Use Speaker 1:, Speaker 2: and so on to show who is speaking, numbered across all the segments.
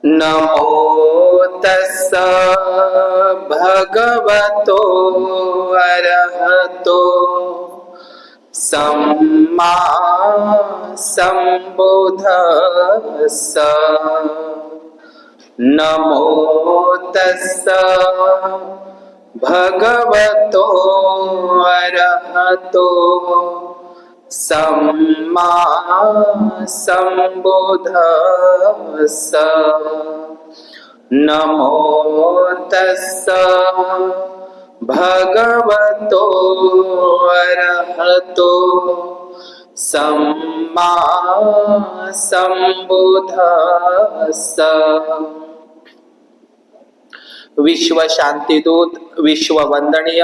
Speaker 1: नमो तस्स भगवतो अरहतो सम्मा सम्बुद्धस्स। नमो तस्स भगवतो अरहतो सम्मा सम्बुद्धस्स। नमो तस्स भगवतो अरहतो सम्मा सम्बुद्धस्स। विश्व शांतीदूत, विश्व वंदनीय,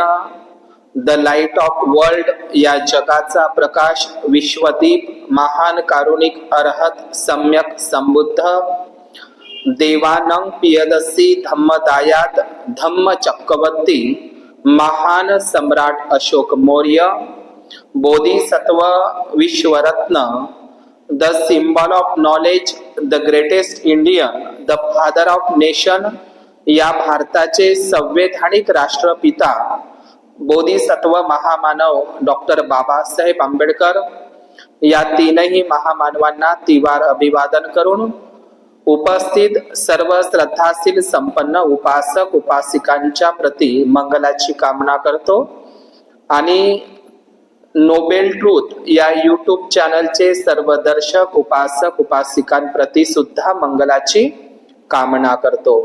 Speaker 1: द लाईट ऑफ वर्ल्ड या जगाचा प्रकाश, विश्वदीप, महान कारुणिक अरहत सम्यक संबुद्ध देवानंग पियदसी धम्मदायाद धम्म चक्रवर्ती महान सम्राट अशोक मौर्य, बोधिसत्व विश्वरत्न, the symbol of knowledge, the greatest Indian, the father of nation या भारताचे संवैधानिक राष्ट्रपिता बोधिसत्व महामानव डॉक्टर बाबासाहेब आंबेडकर या तीनही महामानवांना तिवार अभिवादन करून उपस्थित सर्व श्रद्धाशील संपन्न उपासक उपासिकांच्या प्रती मंगलाची कामना करतो आणि नोबेल ट्रूथ या यूट्यूब चॅनलचे सर्व दर्शक उपासक उपासिकांप्रती सुद्धा मंगलाची कामना करतो।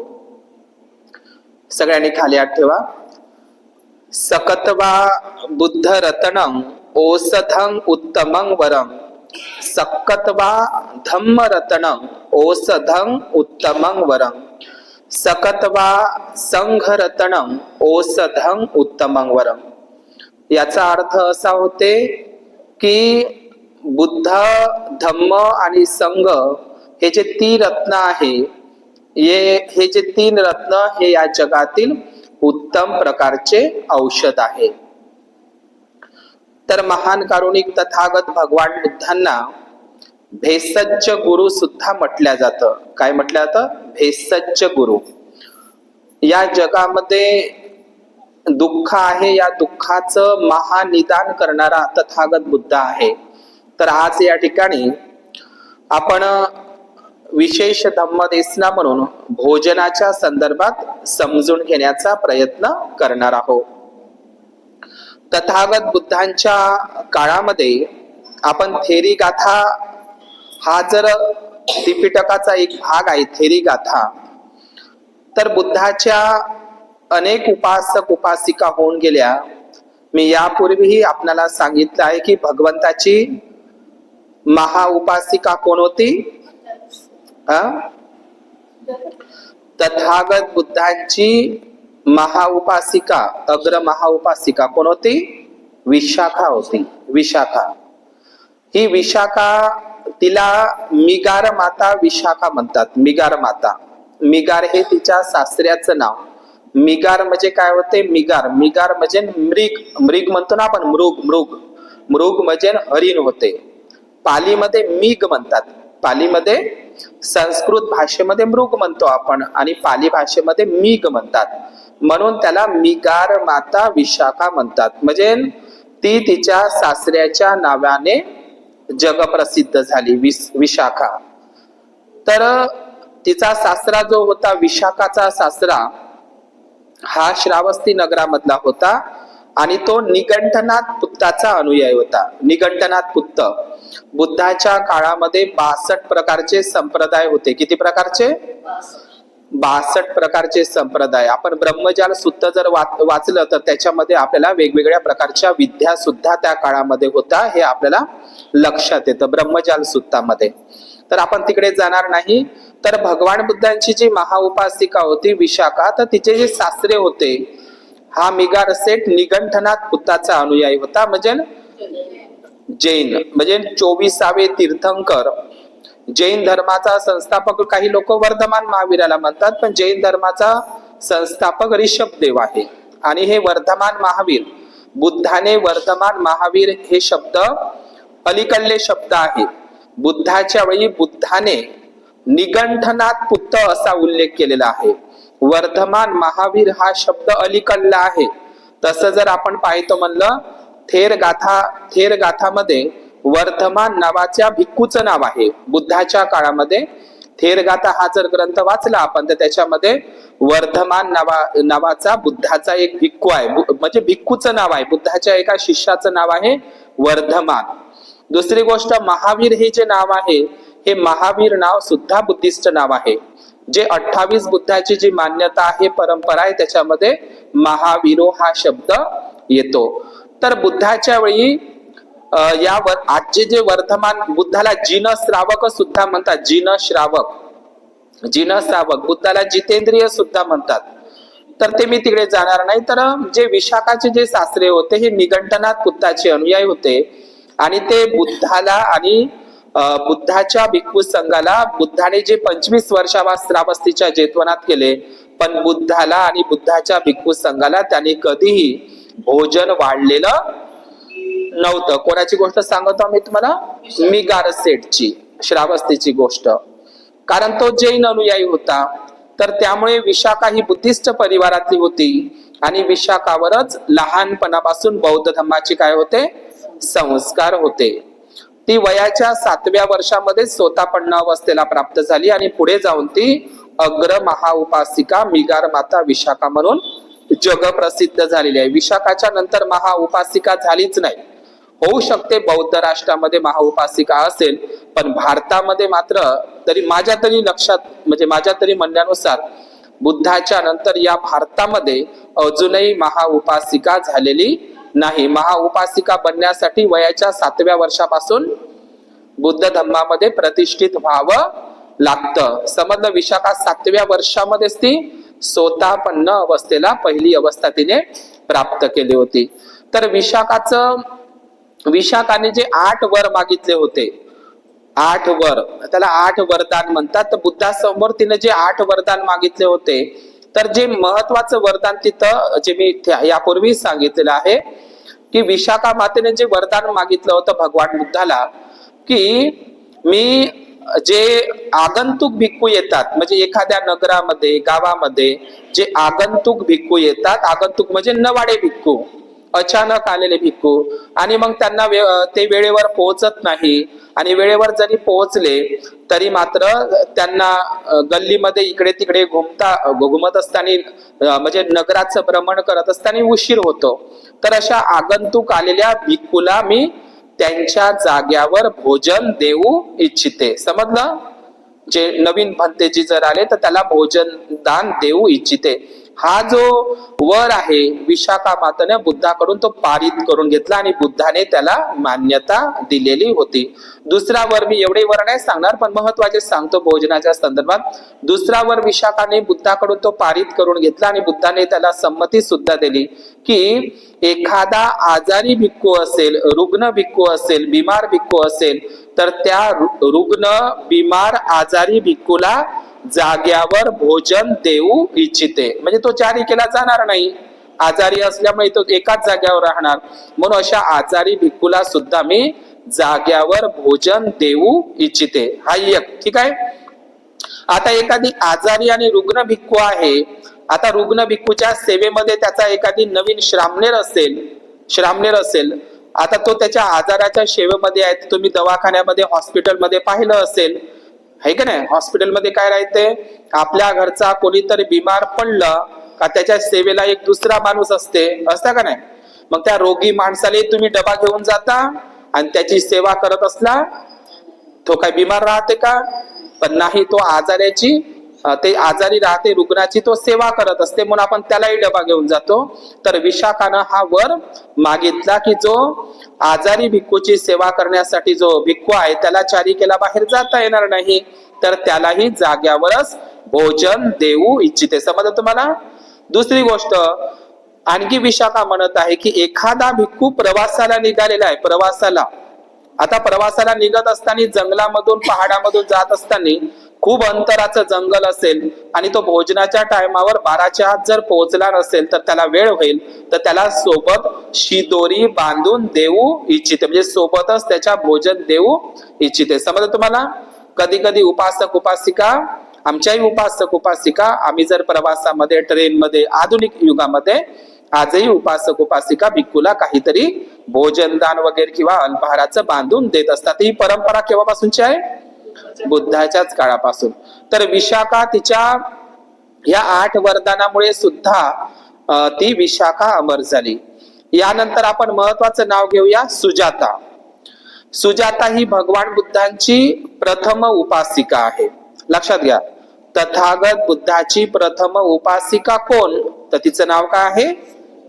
Speaker 1: सगळ्यांनी खाली हात ठेवा। सकत्वा बुद्ध रत्नं औषधं उत्तमं वरं, सकत्वा धम्म रत्नं औषधं उत्तमं वरं, सकत्वा संघ रत्नं औषधं उत्तमं वरं। याचा अर्थ असा होते की बुद्ध, धम्म आणि संघ हे जे तीन रत्न आहे, हे जे तीन रत्न हे या जगातील उत्तम प्रकारचे औषध आहे। तर महान कारुणिक तथागत भगवान बुद्धांना भेषज गुरु सुद्धा म्हटल्या जातं। काय म्हटलं जातं? भेषज गुरु। या जगामध्ये दुःख आहे, या दुःखाचं महानिदान करणारा तथागत बुद्ध आहे। तर आज या ठिकाणी आपण विशेष धम्मदेसना म्हणून भोजनाच्या संदर्भात समजून घेण्याचा प्रयत्न करणार आहोत। तथागत बुद्धांच्या काळामध्ये आपण थेरी गाथा हा जर त्रिपिटकाचा एक भाग आहे, थेरी गाथा, तर बुद्धाच्या अनेक उपासक उपासिका होऊन गेल्या। मी यापूर्वीही आपल्याला सांगितलं आहे की भगवंताची महाउपासिका कोण होती? तथागत बुद्धांची महाउपासिका, अग्र महाउपासिका कोण होती? विशाखा होती। विशाखा, ही विशाखा, तिला मिगार माता विशाखा म्हणतात। मिगार माता, मिगार हे तिच्या सासऱ्याचं नाव। मिगार म्हणजे काय होते? मिगार, मिगार म्हणजे मृग, मृग म्हणतो ना आपण, मृग, मृग, मृग म्हणजे हरिण होते। पालीमध्ये मिग म्हणतात, पालीमध्ये संस्कृत भाषेमध्ये मृग म्हणतो आपण आणि पाली भाषेमध्ये मिग म्हणतात, म्हणून त्याला मिगार माता विशाखा म्हणतात। म्हणजे ती तिच्या सासऱ्याच्या नावाने जगप्रसिद्ध झाली, विशाखा। तर तिचा सासरा जो होता, विशाखाचा सासरा, हा श्रावस्ती नगरामधला होता आणि तो निगंठनाथ पुत्ताचा अनुयायी होता। निगंठनाथ पुत्त, बुद्धाच्या काळामध्ये 62 प्रकारचे संप्रदाय होते। किती प्रकारचे? 62 प्रकारचे संप्रदाय। आपण ब्रह्मजाल सुद्धा जर वाचलं तर त्याच्यामध्ये आपल्याला वेगवेगळ्या प्रकारच्या विद्या सुद्धा त्या काळामध्ये होता, हे आपल्याला लक्षात येतं ब्रह्मजाल सुत्तामध्ये। तर आपण तिकडे जाणार नाही। तर भगवान बुद्धांची जी महाउपासिका होती विशाखा, तर तिचे जे सासरे होते, हा मिगार सेठ निगंठनाथ पुत्ताचा अनुयायी होता, म्हणजे जैन, म्हणजे 24वे तीर्थंकर, जैन धर्माचा संस्थापक। काही लोक वर्धमान महावीराला म्हणतात, पण जैन धर्माचा संस्थापक ऋषभदेव आहे। आणि हे वर्धमान महावीर, बुद्धाने वर्धमान महावीर हे शब्द अलीकडले शब्द आहेत। बुद्धाच्या वेळी बुद्धाने निगंठनात पुत्त असा उल्लेख केलेला आहे. वर्धमान महावीर हा शब्द अलीकडला आहे. तसं जर आपण पाहतो म्हणलं थेर गाथामध्ये वर्धमान नावाच्या भिक्खूचं नाव आहे. बुद्धाच्या काळामध्ये थेरगाथा हा जर ग्रंथ वाचला आपण तर त्याच्यामध्ये वर्धमान नावाचा बुद्धाचा एक भिक्खू आहे, म्हणजे भिक्खूचं नाव आहे. बुद्धाच्या एका शिष्याचं नाव आहे वर्धमान. दुसरी गोष्ट, महावीर हे जे नाव आहे हे महावीर नाव सुद्धा बुद्धिस्ट नाव आहे. जे 28 बुद्धाची जी मान्यता आहे, परंपरा आहे, त्याच्यामध्ये महावीरो हा शब्द येतो. तर बुद्धाच्या वेळी यावर आजचे जे वर्धमान बुद्धाला जिन श्रावक सुद्धा म्हणतात. जिन श्रावक बुद्धाला जितेंद्रिय सुद्धा म्हणतात. तर ते मी तिकडे जाणार नाही. तर जे विशाखाचे जे सासरे होते हे निगंठनाथ बुद्धाचे अनुयायी होते आणि ते बुद्धाला आणि बुद्धाच्या भिक्खू संघाला बुद्धाने जे 25 वर्षावा श्रावस्तीच्या जेतवनात केले, पण बुद्धाला आणि बुद्धाच्या भिक्खू संघाला त्यांनी कधीही भोजन वाढलेलं नव्हतं. कोणाची गोष्ट सांगतो मी तुम्हाला? मिगार सेठची, श्रावस्तीची गोष्ट. कारण तो जैन अनुयायी होता. तर त्यामुळे विशाखा ही बुद्धिस्ट परिवारातली होती आणि विशाखावरच लहानपणापासून बौद्ध धर्माचे काय होते? संस्कार होते. ती वयाच्या 7व्या वर्षामध्ये स्वतःपन्न अवस्थेला प्राप्त झाली आणि पुढे जाऊन ती अग्र महाउपासिका मिगार माता विशाखा म्हणून जगप्रसिद्ध झालेली आहे. विशाखाच्या नंतर महाउपासिका झालीच नाही. होऊ शकते बौद्ध राष्ट्रामध्ये महाउपासिका असेल, पण भारतामध्ये मात्र तरी माझ्या लक्षात, म्हणजे माझ्या म्हणण्यानुसार बुद्धाच्या नंतर या भारतामध्ये अजूनही महाउपासिका झालेली नाही. महाउपासिका बनण्यासाठी वयाच्या 7व्या वर्षापासून बुद्ध धर्मामध्ये प्रतिष्ठित व्हावं लागतं. समजलं? विशाखा 7व्या वर्षामध्येच ती स्वतःपन्न अवस्थेला पहिली अवस्था तिने प्राप्त केली होती. तर विशाखाने जे 8 वर मागितले होते, 8 वर, त्याला 8 वरदान म्हणतात. तर बुद्धासमोर तिने जे 8 वरदान मागितले होते, तर जे महत्वाचं वरदान तिथं जे मी यापूर्वी सांगितलेलं आहे की विशाखा मातेने जे वरदान मागितलं होतं भगवान बुद्धाला, की मी जे आगंतुक भिक्खू येतात, म्हणजे एखाद्या नगरामध्ये गावामध्ये जे आगंतुक भिक्खू येतात, आगंतुक म्हणजे नवाडे भिक्खू, अचानक आलेले भिक्खू, आणि मग त्यांना ते वेळेवर पोहोचत नाही, आणि वेळेवर जरी पोहोचले तरी मात्र त्यांना गल्लीमध्ये इकडे तिकडे घुमत असताना, म्हणजे नगराचं भ्रमण करत असताना उशीर होतो. तर अशा आगंतुक आलेल्या भिक्खूला मी त्यांच्या जाग्यावर भोजन देऊ इच्छिते. समजलं? जे नवीन भंतेजी जर आले तर त्याला भोजन दान देऊ इच्छिते. हा जो वर आहे विशाखा माताने बुद्धाकडून तो पारित करून घेतला आणि बुद्धाने त्याला मान्यता दिलेली होती. दुसरा वर मी एवढे वर नाही सांगणार, पण महत्वाचे सांगतो भोजनाच्या संदर्भात. दुसरा वर विशाखाने बुद्धाकडून तो पारित करून घेतला आणि बुद्धाने त्याला संमती सुद्धा दिली की एखादा आजारी भिक्खू असेल, रुग्ण भिक्खू असेल, बिमार भिक्खू असेल, तर त्या रुग्ण बिमार आजारी भिक्खूला जाग्यावर भोजन देऊ इच्छिते. म्हणजे तो जारी केला जाणार नाही, आजारी असल्यामुळे तो एकाच जाग्यावर राहणार. म्हणून अशा आजारी भिक्खूला सुद्धा मी जाग्यावर भोजन देऊ इच्छिते. हा एक. ठीक आहे. आता एखादी आजारी आणि रुग्ण भिक्खू आहे. आता रुग्ण भिक्खूच्या सेवेमध्ये त्याचा एखादी नवीन श्रामणेर असेल. आता तो त्याच्या आजाराच्या सेवेमध्ये आहे. तुम्ही दवाखान्यामध्ये, हॉस्पिटलमध्ये पाहिलं असेल, है का नाही? हॉस्पिटलमध्ये काय राहते? आपल्या घरचा कोणीतरी बिमार पडलं का त्याच्या सेवेला एक दुसरा माणूस असता का नाही? मग त्या रोगी माणसाला तुम्ही डबा घेऊन जाता आणि त्याची सेवा करत असला, तो काय बिमार राहते का? पण नाही, तो ते आजारी राहते, रुग्णाची तो सेवा करत असते, म्हणून आपण त्यालाही डबा घेऊन जातो. तर विशाखानं हा वर मागितला की जो आजारी भिक्खूची सेवा करण्यासाठी जो भिक्खू आहे त्याला चारिकेला बाहेर जाता येणार नाही, तर त्यालाही जाग्यावरच भोजन देऊ इच्छिते. समजलं तुम्हाला? दुसरी गोष्ट आणखी विशाखा म्हणत आहे की एखादा भिक्खू प्रवासाला निघालेला आहे. आता प्रवासाला निघत असताना जंगलामधून, पहाडामधून जात असताना खूप अंतराचं जंगल असेल आणि तो भोजनाच्या टायमावर 12च्या आत जर पोहोचला नसेल तर त्याला वेळ होईल, तर त्याला सोबत शिदोरी बांधून देऊ इच्छिते. म्हणजे सोबतच त्याच्या भोजन देऊ इच्छिते. समजलं तुम्हाला? कधी कधी उपासक उपासिका, आमच्याही उपासक उपासिका, आम्ही जर प्रवासामध्ये ट्रेनमध्ये आधुनिक युगामध्ये आजही उपासक उपासिका भिक्खूला काहीतरी भोजनदान वगैरे किंवा अल्पाहाराचं बांधून देत असतात. ही परंपरा केव्हापासूनची आहे? बुद्धाच्याच काळापासून. तर विशाखा तिच्या या 8 वरदानामुळे सुद्धा ती विशाखा अमर झाली. यानंतर आपण महत्वाचं नाव घेऊया सुजाता. सुजाता ही भगवान बुद्धांची प्रथम उपासिका आहे. लक्षात घ्या, तथागत बुद्धाची प्रथम उपासिका कोण? तर तिचं नाव काय आहे?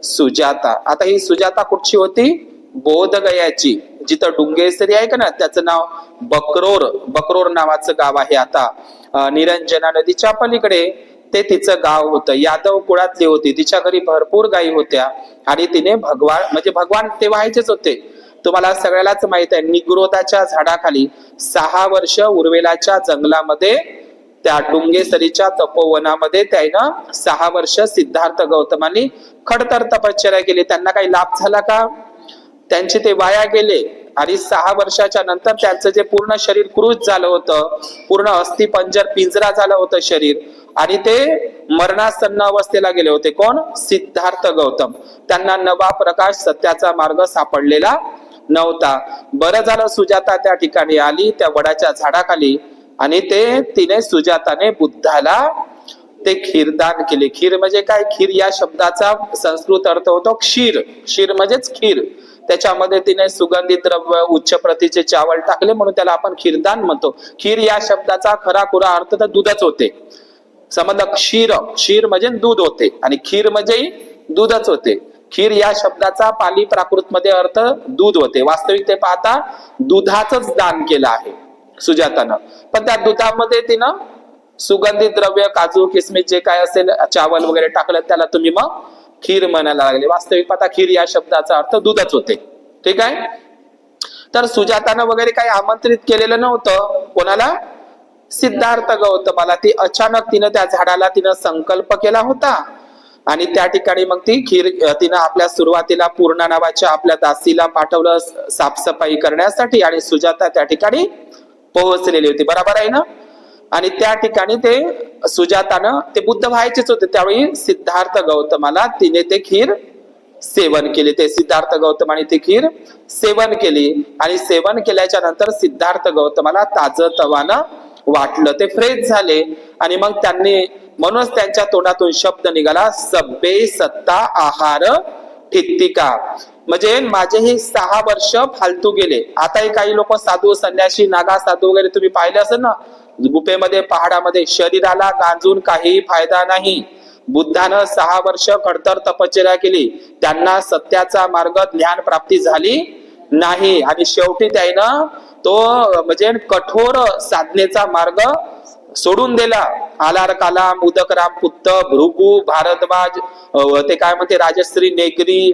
Speaker 1: सुजाता. आता ही सुजाता कुठची होती? बोधगयाची. जिथं डुंगेसरी आहे का ना, त्याचं नाव बकरोर नावाचं गाव आहे. आता निरंजना नदीच्या पलीकडे ते तिचं गाव होतं. यादव कुळातली होती. तिच्या घरी भरपूर गायी होत्या आणि तिने भगवान ते व्हायचेच होते. तुम्हाला सगळ्यालाच माहित आहे, निग्रोधाच्या झाडाखाली 6 वर्ष उर्वेलाच्या जंगलामध्ये त्या डुंगेसरीच्या तपोवनामध्ये त्यानं 6 वर्ष सिद्धार्थ गौतमांनी खडतर तपश्चर्या केली. त्यांना काही लाभ झाला का? त्यांचे ते वाया गेले. आणि 6 वर्षाच्या नंतर त्यांचं जे पूर्ण शरीर क्रूज झालं होतं, पूर्ण अस्थिपंजर पिंजरा झालं होतं शरीर, आणि ते मरणासन्न अवस्थेला गेले होते. कोण? सिद्धार्थ गौतम. त्यांना नवा प्रकाश सत्याचा मार्ग सापडलेला नव्हता. बरं झालं सुजाता त्या ठिकाणी आली, त्या वडाच्या झाडाखाली, आणि तिने सुजाताने बुद्धाला ते खीरदान केले. खीर म्हणजे काय? खीर या शब्दाचा संस्कृत अर्थ होतो क्षीर. क्षीर म्हणजेच खीर. त्याच्यामध्ये तिने सुगंधित द्रव्य, उच्च प्रतीचे चावल टाकले, म्हणून त्याला आपण खीरदान म्हणतो. खीर या शब्दाचा खरा खुरा अर्थ तर दूधच होते. समजलं? क्षीर म्हणजे दूध होते आणि खीर म्हणजे दूधच होते. खीर या शब्दाचा पाली प्राकृत मध्ये अर्थ दूध होते. वास्तविक ते पाहता दुधाचंच दान केलं आहे सुजातानं. पण त्या दुधामध्ये तिनं सुगंधित द्रव्य, काजू किसमिस जे काय असेल, चावल वगैरे टाकलं, त्याला तुम्ही मग खीर म्हणायला लागले. वास्तविक पाहता खीर या शब्दाचा अर्थ दूधच होते. ठीक आहे. तर सुजातानं वगैरे काही आमंत्रित केलेलं नव्हतं. कोणाला? सिद्धार्थ गौतमाला. ती अचानक तिनं त्या झाडाला तिनं संकल्प केला होता आणि त्या ठिकाणी मग ती खीर तिनं आपल्या सुरुवातीला पूर्णा नावाच्या आपल्या दासीला पाठवलं साफसफाई करण्यासाठी, आणि सुजाता त्या ठिकाणी पोहोचलेली होती. बरोबर आहे ना? आणि त्या ठिकाणी ते सुजातानं, ते बुद्ध व्हायचेच होते त्यावेळी, सिद्धार्थ गौतमाला तिने ते खीर सेवन केली. ते सिद्धार्थ गौतमाने ती खीर सेवन केली आणि सेवन केल्याच्या नंतर सिद्धार्थ गौतमाला ताजतवानं वाटलं. ते फ्रेश झाले आणि मग त्यांनी, म्हणूनच त्यांच्या तोंडातून शब्द निघाला, सब्बे सत्ता आहार ठिकतिका. म्हणजे माझे हे 6 वर्ष फालतू गेले. आताही काही लोक साधू संन्यासी, नागा साधू वगैरे तुम्ही पाहिले असेल ना, गुफेमध्ये पहाडामध्ये, शरीराला गांजून काही फायदा नाही. बुद्धानं 6 वर्ष खडतर तपश्चर्या केली, त्यांना सत्याचा मार्ग ज्ञान प्राप्ती झाली नाही आणि शेवटी त्यानं तो म्हणजे कठोर साधनेचा मार्ग सोडून दिला. आलार कालाम, उदकराम पुत्त, भृगु, भारद्वाज, ते काय म्हणते राजश्री नेगरी,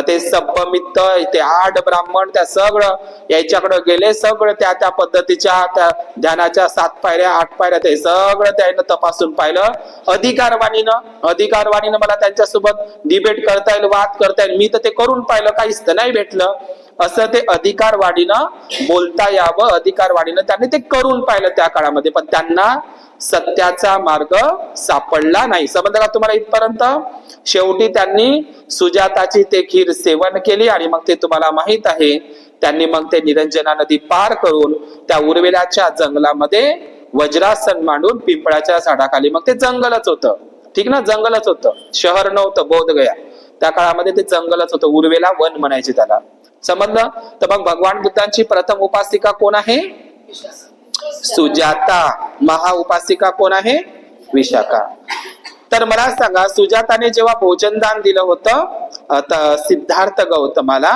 Speaker 1: ते सब्बमित्त, ते 8 ब्राह्मण, त्या सगळं याच्याकडे गेले. सगळं त्या पद्धतीच्या त्या ध्यानाच्या 7 पायऱ्या 8 पायऱ्या ते सगळं त्यानं तपासून पाहिलं. अधिकारवाणीनं मला त्यांच्यासोबत डिबेट करता येईल, वाद करता येईल, मी तर ते करून पाहिलं, काहीच तर नाही भेटलं. असं ते अधिकारवाणीनं बोलता यावं, अधिकारवाणीनं त्यांनी ते करून पाहिलं त्या काळामध्ये, पण त्यांना सत्याचा मार्ग सापडला नाही. समजलं का तुम्हाला इथपर्यंत? शेवटी त्यांनी सुजाताची ते खीर सेवन केली आणि मग ते तुम्हाला माहित आहे, त्यांनी मग ते निरंजना नदी पार करून त्या उर्वेलाच्या जंगलामध्ये वज्रासन मांडून पिंपळाच्या झाडाखाली, मग ते जंगलच होतं. ठीक ना? जंगलच होतं, शहर नव्हतं. बोधगया त्या काळामध्ये ते जंगलच होतं. उर्वेला वन म्हणायचे त्याला. समजलं? तर मग भगवान बुद्धांची प्रथम उपासिका कोण आहे? सुजाता. महाउपासिका कोण आहे? विशाखा. तर मला सांगा, सुजाताने जेव्हा भोजनदान दिलं होतं सिद्धार्थ गौतमाला,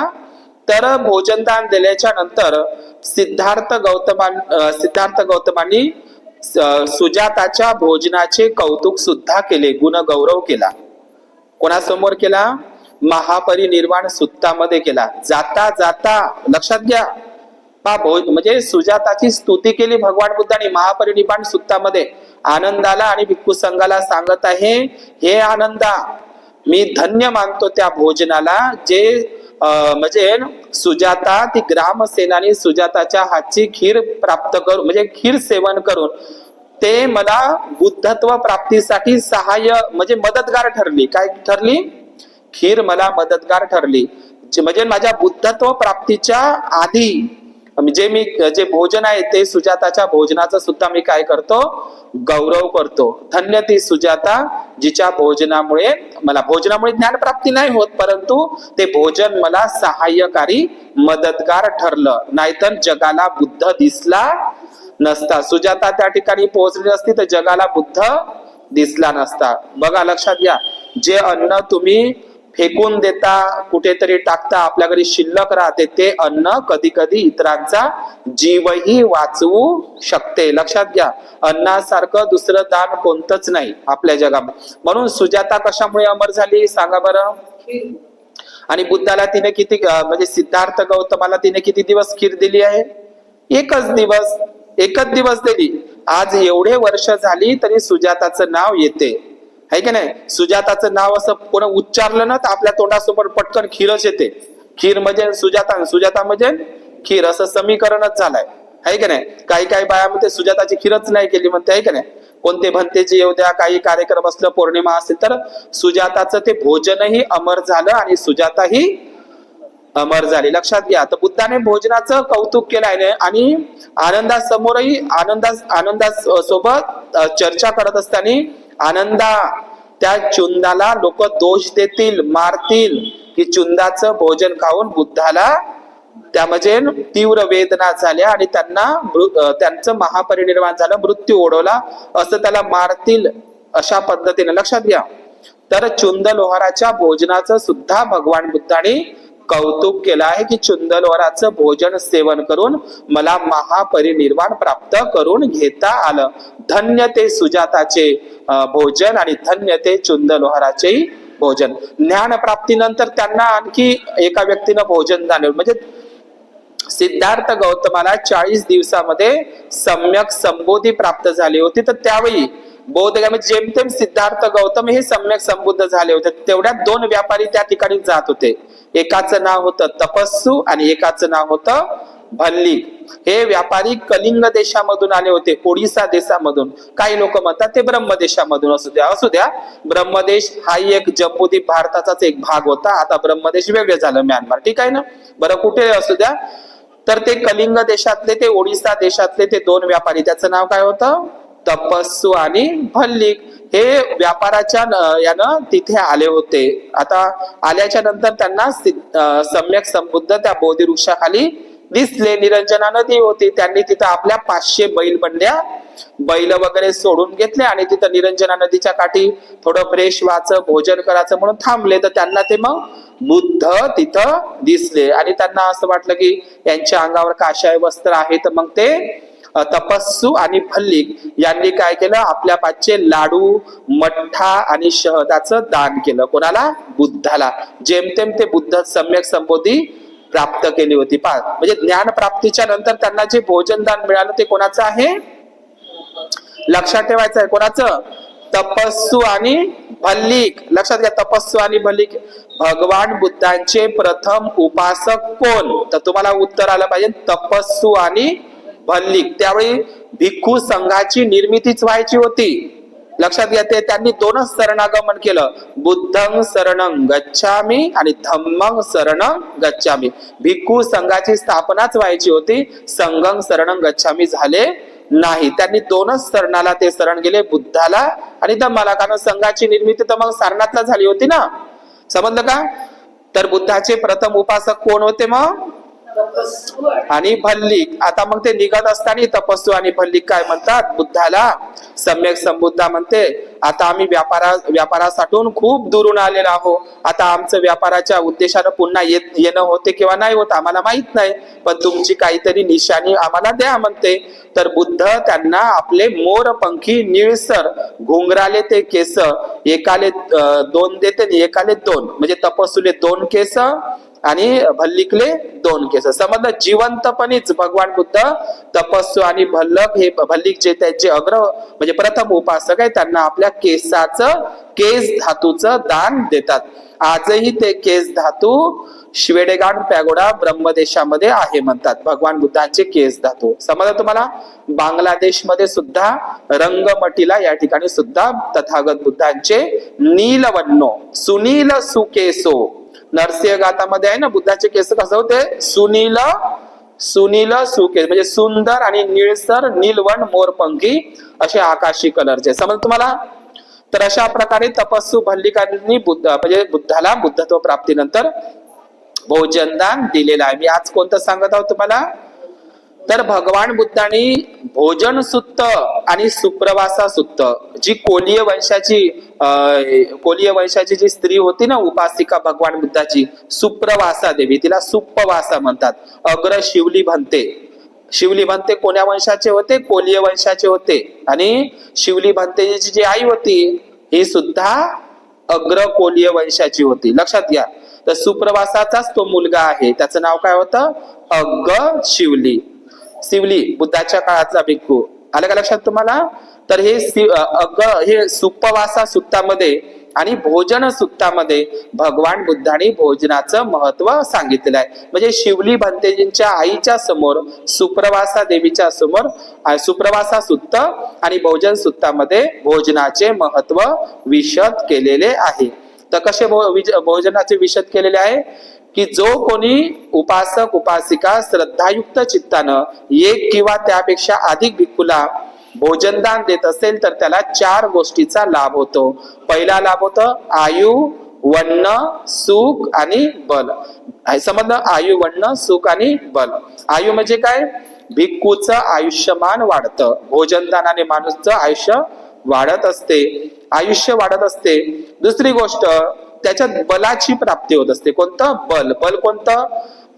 Speaker 1: तर भोजनदान दिल्याच्या नंतर सिद्धार्थ गौतमांनी सुजाताच्या भोजनाचे कौतुक सुद्धा केले, गुणगौरव केला. कोणासमोर केला? महापरिनिर्वाण सुत्तामध्ये केला. जाता जाता लक्षात घ्या, म्हणजे सुजाताची स्तुती केली भगवान बुद्धांनी महापरिनिर्वाण सुत्तामध्ये. आनंदाला आणि भिक्खू संघाला सांगत आहे, हे आनंदा, मी धन्य मानतो त्या भोजनाला जे म्हणजे सुजाता ती ग्रामसेनानी सुजाताच्या हातची खीर प्राप्त करून म्हणजे खीर सेवन करून ते मला बुद्धत्व प्राप्तीसाठी सहाय्य म्हणजे मदतगार ठरली. काय ठरली? खीर मला मदतगार ठरली. म्हणजे माझ्या बुद्धत्व प्राप्तीच्या आधी म्हणजे मी जे भोजन आहे ते सुजाताच्या भोजनाचं सुद्धा मी काय करतो? गौरव करतो. धन्य ती सुजाता जिच्या भोजनामुळे ज्ञान प्राप्ती नाही होत, परंतु ते भोजन मला सहाय्यकारी मदतगार ठरलं. नाहीतर जगाला बुद्ध दिसला नसता. सुजाता त्या ठिकाणी पोहोचली नसती तर जगाला बुद्ध दिसला नसता. बघा, लक्षात घ्या, जे अन्न तुम्ही फेकून देता, कुठेतरी टाकता, आपल्या घरी शिल्लक राहते, ते अन्न कधी कधी इतरांचा जीवही वाचवू शकते. लक्षात घ्या, अन्नासारखं दुसरं दान कोणतंच नाही आपल्या जगामध्ये. म्हणून सुजाता कशामुळे अमर झाली सांगा बरं? आणि बुद्धाला तिने किती म्हणजे सिद्धार्थ गौतमाला तिने किती दिवस खीर दिली आहे? एकच दिवस दिली. आज एवढे वर्ष झाली तरी सुजाताचं नाव येते, आहे की नाही? सुजाताचं नाव असं कोण उच्चारलं ना तर आपल्या तोंडासोबत पटकन खीरच येते. खीर म्हणजे सुजाता म्हणजे खीर, असं समीकरणच झालंय, आहे की नाही? काही बाया म्हणते सुजाताची खीरच नाही केली म्हणते, आहे की नाही? कोणते भंतेची येऊ द्या, काही कार्यक्रम असलं, पौर्णिमा असेल तर सुजाताचं ते भोजनही अमर झालं आणि सुजाताही अमर झाली. लक्षात घ्या. तर बुद्धाने भोजनाचं कौतुक केलं आहे आणि आनंदासमोरही सोबत चर्चा करत असताना आनंदा त्या चुंदाला लोक दोष देतील, मारतील की चुंदाचं भोजन खाऊन बुद्धाला त्या म्हणजे तीव्र वेदना झाल्या आणि त्यांचं महापरिनिर्वाण झालं, मृत्यू ओढवला, असं त्याला मारतील अशा पद्धतीने. लक्षात घ्या. तर चुंद लोहाराच्या भोजनाचं सुद्धा भगवान बुद्धाने कौतुक केलं आहे की चुंदलोहाराचं भोजन सेवन करून मला महापरिनिर्वाण प्राप्त करून घेता आलं. धन्य ते सुजाताचे भोजन आणि धन्य ते चुंदलोहाराचे भोजन. ज्ञान प्राप्तीनंतर त्यांना आणखी एका व्यक्तीनं भोजन झालं. म्हणजे सिद्धार्थ गौतमाला 40 दिवसामध्ये सम्यक संबोधी प्राप्त झाली होती. तर त्यावेळी बौद्धगमी जेमतेम सिद्धार्थ गौतम हे सम्यक संबुद्ध झाले होते. तेवढ्यात 2 व्यापारी त्या ठिकाणी जात होते. एकाचं नाव होतं तपस्सू आणि एकाचं नाव होतं भल्लिक. हे व्यापारी कलिंग देशामधून आले होते, ओडिसा देशामधून. काही लोक म्हणतात ते ब्रह्मदेशामधून. असू द्या. ब्रह्मदेश हा एक जम्बूद्वीप भारताचाच एक भाग होता. आता ब्रह्मदेश वेगळे झालं, म्यानमार, ठीक आहे ना? बरं, कुठे असू द्या. तर ते कलिंग देशातले ते ओडिसा देशातले ते 2 व्यापारी, त्याचं नाव काय होतं? तपस्सू आणि भल्लिक. हे व्यापाराच्या यानं तिथे आले होते. आता आल्याच्या नंतर त्यांना सम्यक संबुद्ध त्या बोधी वृक्षाखाली दिसले. निरंजना नदी होती. त्यांनी तिथं आपल्या 500 बैल वगैरे सोडून घेतले आणि तिथं निरंजना नदीच्या काठी थोडं फ्रेश व्हायचं, भोजन करायचं म्हणून थांबले. तर त्यांना ते मग बुद्ध तिथं दिसले आणि त्यांना असं वाटलं की यांच्या अंगावर काशाय वस्त्र आहे. तर मग ते तपस्सू आणि भल्लिक यांनी काय केलं? आपल्या पाचचे लाडू, मठ्ठा आणि शहदाचं दान केलं. कोणाला? बुद्धाला. जेमतेम ते बुद्ध सम्यक संबोधी प्राप्त केली होती. म्हणजे ज्ञान प्राप्तीच्या नंतर त्यांना जे भोजन दान मिळालं ते कोणाचं आहे? लक्षात ठेवायचं आहे. कोणाचं? तपस्सू आणि भल्लिक. लक्षात घ्या. तपस्सू आणि भल्लिक भगवान बुद्धांचे प्रथम उपासक कोण? तर तुम्हाला उत्तर आलं पाहिजे तपस्सू आणि भल्लिक. त्यावेळी भिक्खू संघाची निर्मितीच व्हायची होती. लक्षात घ्या. ते त्यांनी 2च शरणागमन केलं, बुद्धं शरणं गच्छामि आणि धम्मं शरणं गच्छामि. भिक्खू संघाची स्थापनाच व्हायची होती, संघं शरणं गच्छामि झाले नाही. त्यांनी 2च शरणाला ते शरण गेले, बुद्धाला आणि धम्माला. कारण संघाची निर्मिती तर मग सारनाथला झाली होती ना. समजलं का? तर बुद्धाचे प्रथम उपासक कोण होते मग? आणि भल्लिक. आता मग ते निघत असताना तपस्सू आणि भल्लिक काय म्हणतात बुद्धाला? सम्यक संबुद्धा म्हणते, आता आम्ही व्यापारासाठी खूप दुरून आलेलो आहोत. आता आमचं व्यापाराच्या उद्देशानं पुन्हा येणं होते किंवा नाही होत आम्हाला माहित नाही, पण तुमची काहीतरी निशाणी आम्हाला द्या म्हणते. तर बुद्ध त्यांना आपले मोरपंखी निळसर घुंगराले ते केस, एकाले 2 देते आणि एकाले 2. म्हणजे तपस्सूले 2 केस आणि भल्लिकले 2 केस. समजलं, जिवंतपणीच भगवान बुद्ध तपस्वी आणि भल्लिक जे त्यांचे अग्र म्हणजे प्रथम उपासक आहे त्यांना आपल्या केस धातूचं दान देतात. आजही ते केस धातू श्वेडेगाड पॅगोडा ब्रह्मदेशामध्ये आहे म्हणतात भगवान बुद्धांचे केस धातू. समजलं तुम्हाला. बांगलादेशमध्ये सुद्धा रंगमटीला या ठिकाणी सुद्धा तथागत बुद्धांचे नीलवन्नो सुनील सुकेसो, नरसिंह गाथामध्ये आहे ना बुद्धाचे केस कसं होते, सुनील सुकेस म्हणजे सुंदर आणि निळसर नीलवण मोरपंखी असे आकाशी कलरचे. समज तुम्हाला. तर अशा प्रकारे तपस्वी भल्लिकांनी बुद्धाला बुद्धत्व प्राप्तीनंतर भोजनदान दिलेलं आहे. मी आज कोणतं सांगत आहोत तुम्हाला, तर भगवान बुद्धांनी भोजन सुत्त आणि सुप्रवासा सुत्त, जी कोलीय वंशाची जी स्त्री होती ना उपासिका भगवान बुद्धाची, सुप्रवासा देवी, तिला सुप्पवासा म्हणतात. अग्र शिवली भंते कोण्या वंशाचे होते, कोलीय वंशाचे होते. आणि शिवली भंतेची जी आई होती ही सुद्धा अग्र कोलीय वंशाची होती. लक्षात घ्या. तर सुप्रवासाचाच तो मुलगा आहे, त्याचं नाव काय होतं, शिवली बुद्धाच्या काळातला भिक्खू. आलं का लक्षात तुम्हाला. तर हे सुप्पवासा सुत्तामध्ये आणि भोजन सुत्तामध्ये भगवान बुद्धांनी भोजनाचं महत्व सांगितलेलं आहे. म्हणजे शिवली भंतेजींच्या आईच्या समोर सुप्रवासा देवीच्या समोर सुप्रवासा सुत्त आणि भोजन सुत्तामध्ये भोजनाचे महत्व विशद केलेले आहे. तर कसे भोजनाचे विशद केलेले आहे की जो कोणी उपासक उपासिका श्रद्धायुक्त चित्तानं एक किंवा त्यापेक्षा अधिक भिक्खूला भोजनदान देत असेल तर त्याला 4 गोष्टीचा लाभ होतो. पहिला लाभ होतो आयु वन्न सुख आणि बल. समजलं, आयु वन्न सुख आणि बल. आयु म्हणजे काय, भिक्खूचं आयुष्यमान वाढतं. भोजनदानाने माणूसचं आयुष्य वाढत असते. दुसरी गोष्ट त्याच्यात बलाची प्राप्ती होत असते. कोणतं बल कोणतं,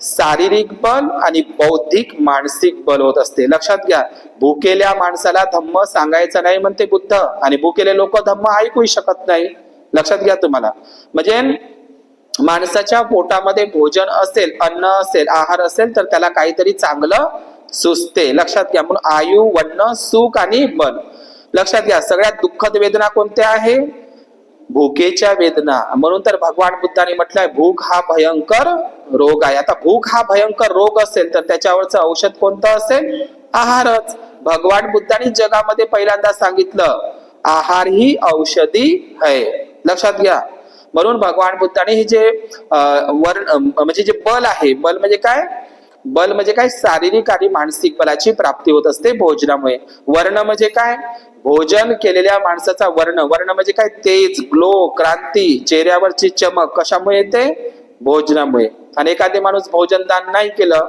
Speaker 1: शारीरिक बल आणि बौद्धिक मानसिक बल होत असते. लक्षात घ्या. भुकेल्या माणसाला धम्म सांगायचं नाही म्हणते बुद्ध, आणि भुकेले लोक धम्म ऐकू शकत नाही. लक्षात घ्या तुम्हाला. म्हणजे माणसाच्या पोटामध्ये भोजन असेल, अन्न असेल, आहार असेल तर त्याला काहीतरी चांगलं सुचते. लक्षात घ्या. म्हणून आयु वन्न सुख आणि बल. लक्षात घ्या. सगळ्यात दुःखद वेदना कोणत्या आहे, भूकेच्या वेदना. म्हणून तर भगवान बुद्धांनी म्हटलंय भूक हा भयंकर रोग आहे. आता भूक हा भयंकर रोग असेल तर त्याच्यावरचं औषध कोणतं असेल, आहारच. भगवान बुद्धांनी जगामध्ये पहिल्यांदा सांगितलं आहार ही औषधी आहे. लक्षात घ्या. म्हणून भगवान बुद्धांनी हे जे म्हणजे जे बल आहे, बल म्हणजे काय, शारीरिक आणि मानसिक बलाची प्राप्ती होत असते भोजनामुळे. वर्ण म्हणजे काय, भोजन केलेल्या माणसाचा वर्ण म्हणजे काय, तेज, ग्लो, क्रांती, चेहऱ्यावरची चमक कशामुळे येते, भोजनामुळे. आणि एखादे माणूस भोजनदान नाही केलं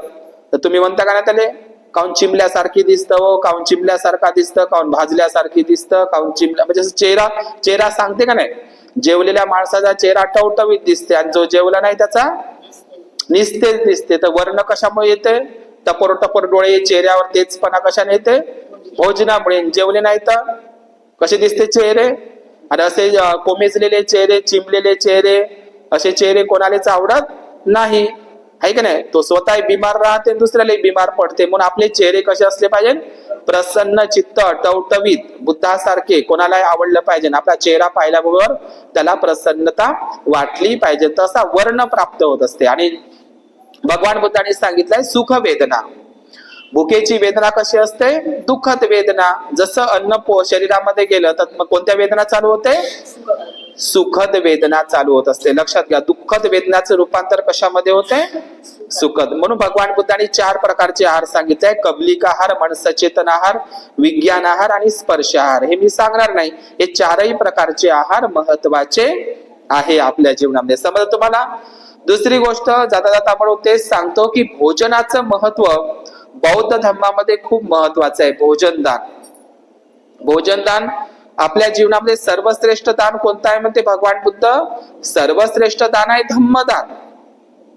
Speaker 1: तर तुम्ही म्हणता का ना त्याला काऊन चिमल्यासारखी दिसतं, काऊन चिमल्यासारखा दिसतं, काऊन भाजल्यासारखी दिसतं, काऊन चिमल्या, म्हणजे चेहरा सांगते का नाही. जेवलेल्या माणसाचा चेहरा टवटवीत दिसते आणि जो जेवला नाही त्याचा निस्तेज दिसते. तर वर्ण कशामुळे येते, टपोर डोळे, चेहऱ्यावर तेजपणा कशाने येते, भोजनामुळे. जेवले नाही तर कसे दिसते चेहरे. आणि असे कोमेजलेले चेहरे, चिमलेले चेहरे, असे चेहरे कोणालाच आवडत नाही, आहे का नाही. तो स्वतः बिमार राहते, दुसऱ्यालाही बिमार पडते. म्हणून आपले चेहरे कसे असले पाहिजे, प्रसन्न चित्त, टवटवीत, बुद्धासारखे. कोणालाही आवडलं पाहिजे. आपला चेहरा पाहिल्याबरोबर त्याला प्रसन्नता वाटली पाहिजे. तसा वर्ण प्राप्त होत असते. आणि भगवान बुद्धांनी सांगितलंय सुख वेदना. भुकेची वेदना कशी असते, दुःखद वेदना. जसं अन्न शरीरामध्ये गेलं तर मग कोणत्या वेदना चालू होते, सुखद वेदना चालू होत असते. लक्षात घ्या. दुःखद वेदनाचं रूपांतर कशामध्ये होते, सुखद. म्हणून भगवान बुद्धांनी 4 प्रकारचे आहार सांगितले. कबलिक आहार, मन सचेतन आहार, विज्ञान आहार आणि स्पर्श आहार. हे मी सांगणार नाही. हे 4ही प्रकारचे आहार महत्वाचे आहे आपल्या जीवनामध्ये. समजलं तुम्हाला. दुसरी गोष्ट जाता जाता आपण तेच सांगतो की भोजनाचं महत्व बौद्ध धर्मामध्ये खूप महत्वाचं आहे. भोजनदान आपल्या जीवनामध्ये सर्वश्रेष्ठ दान कोणतं आहे म्हणते भगवान बुद्ध, सर्वश्रेष्ठ दान आहे धम्मदान.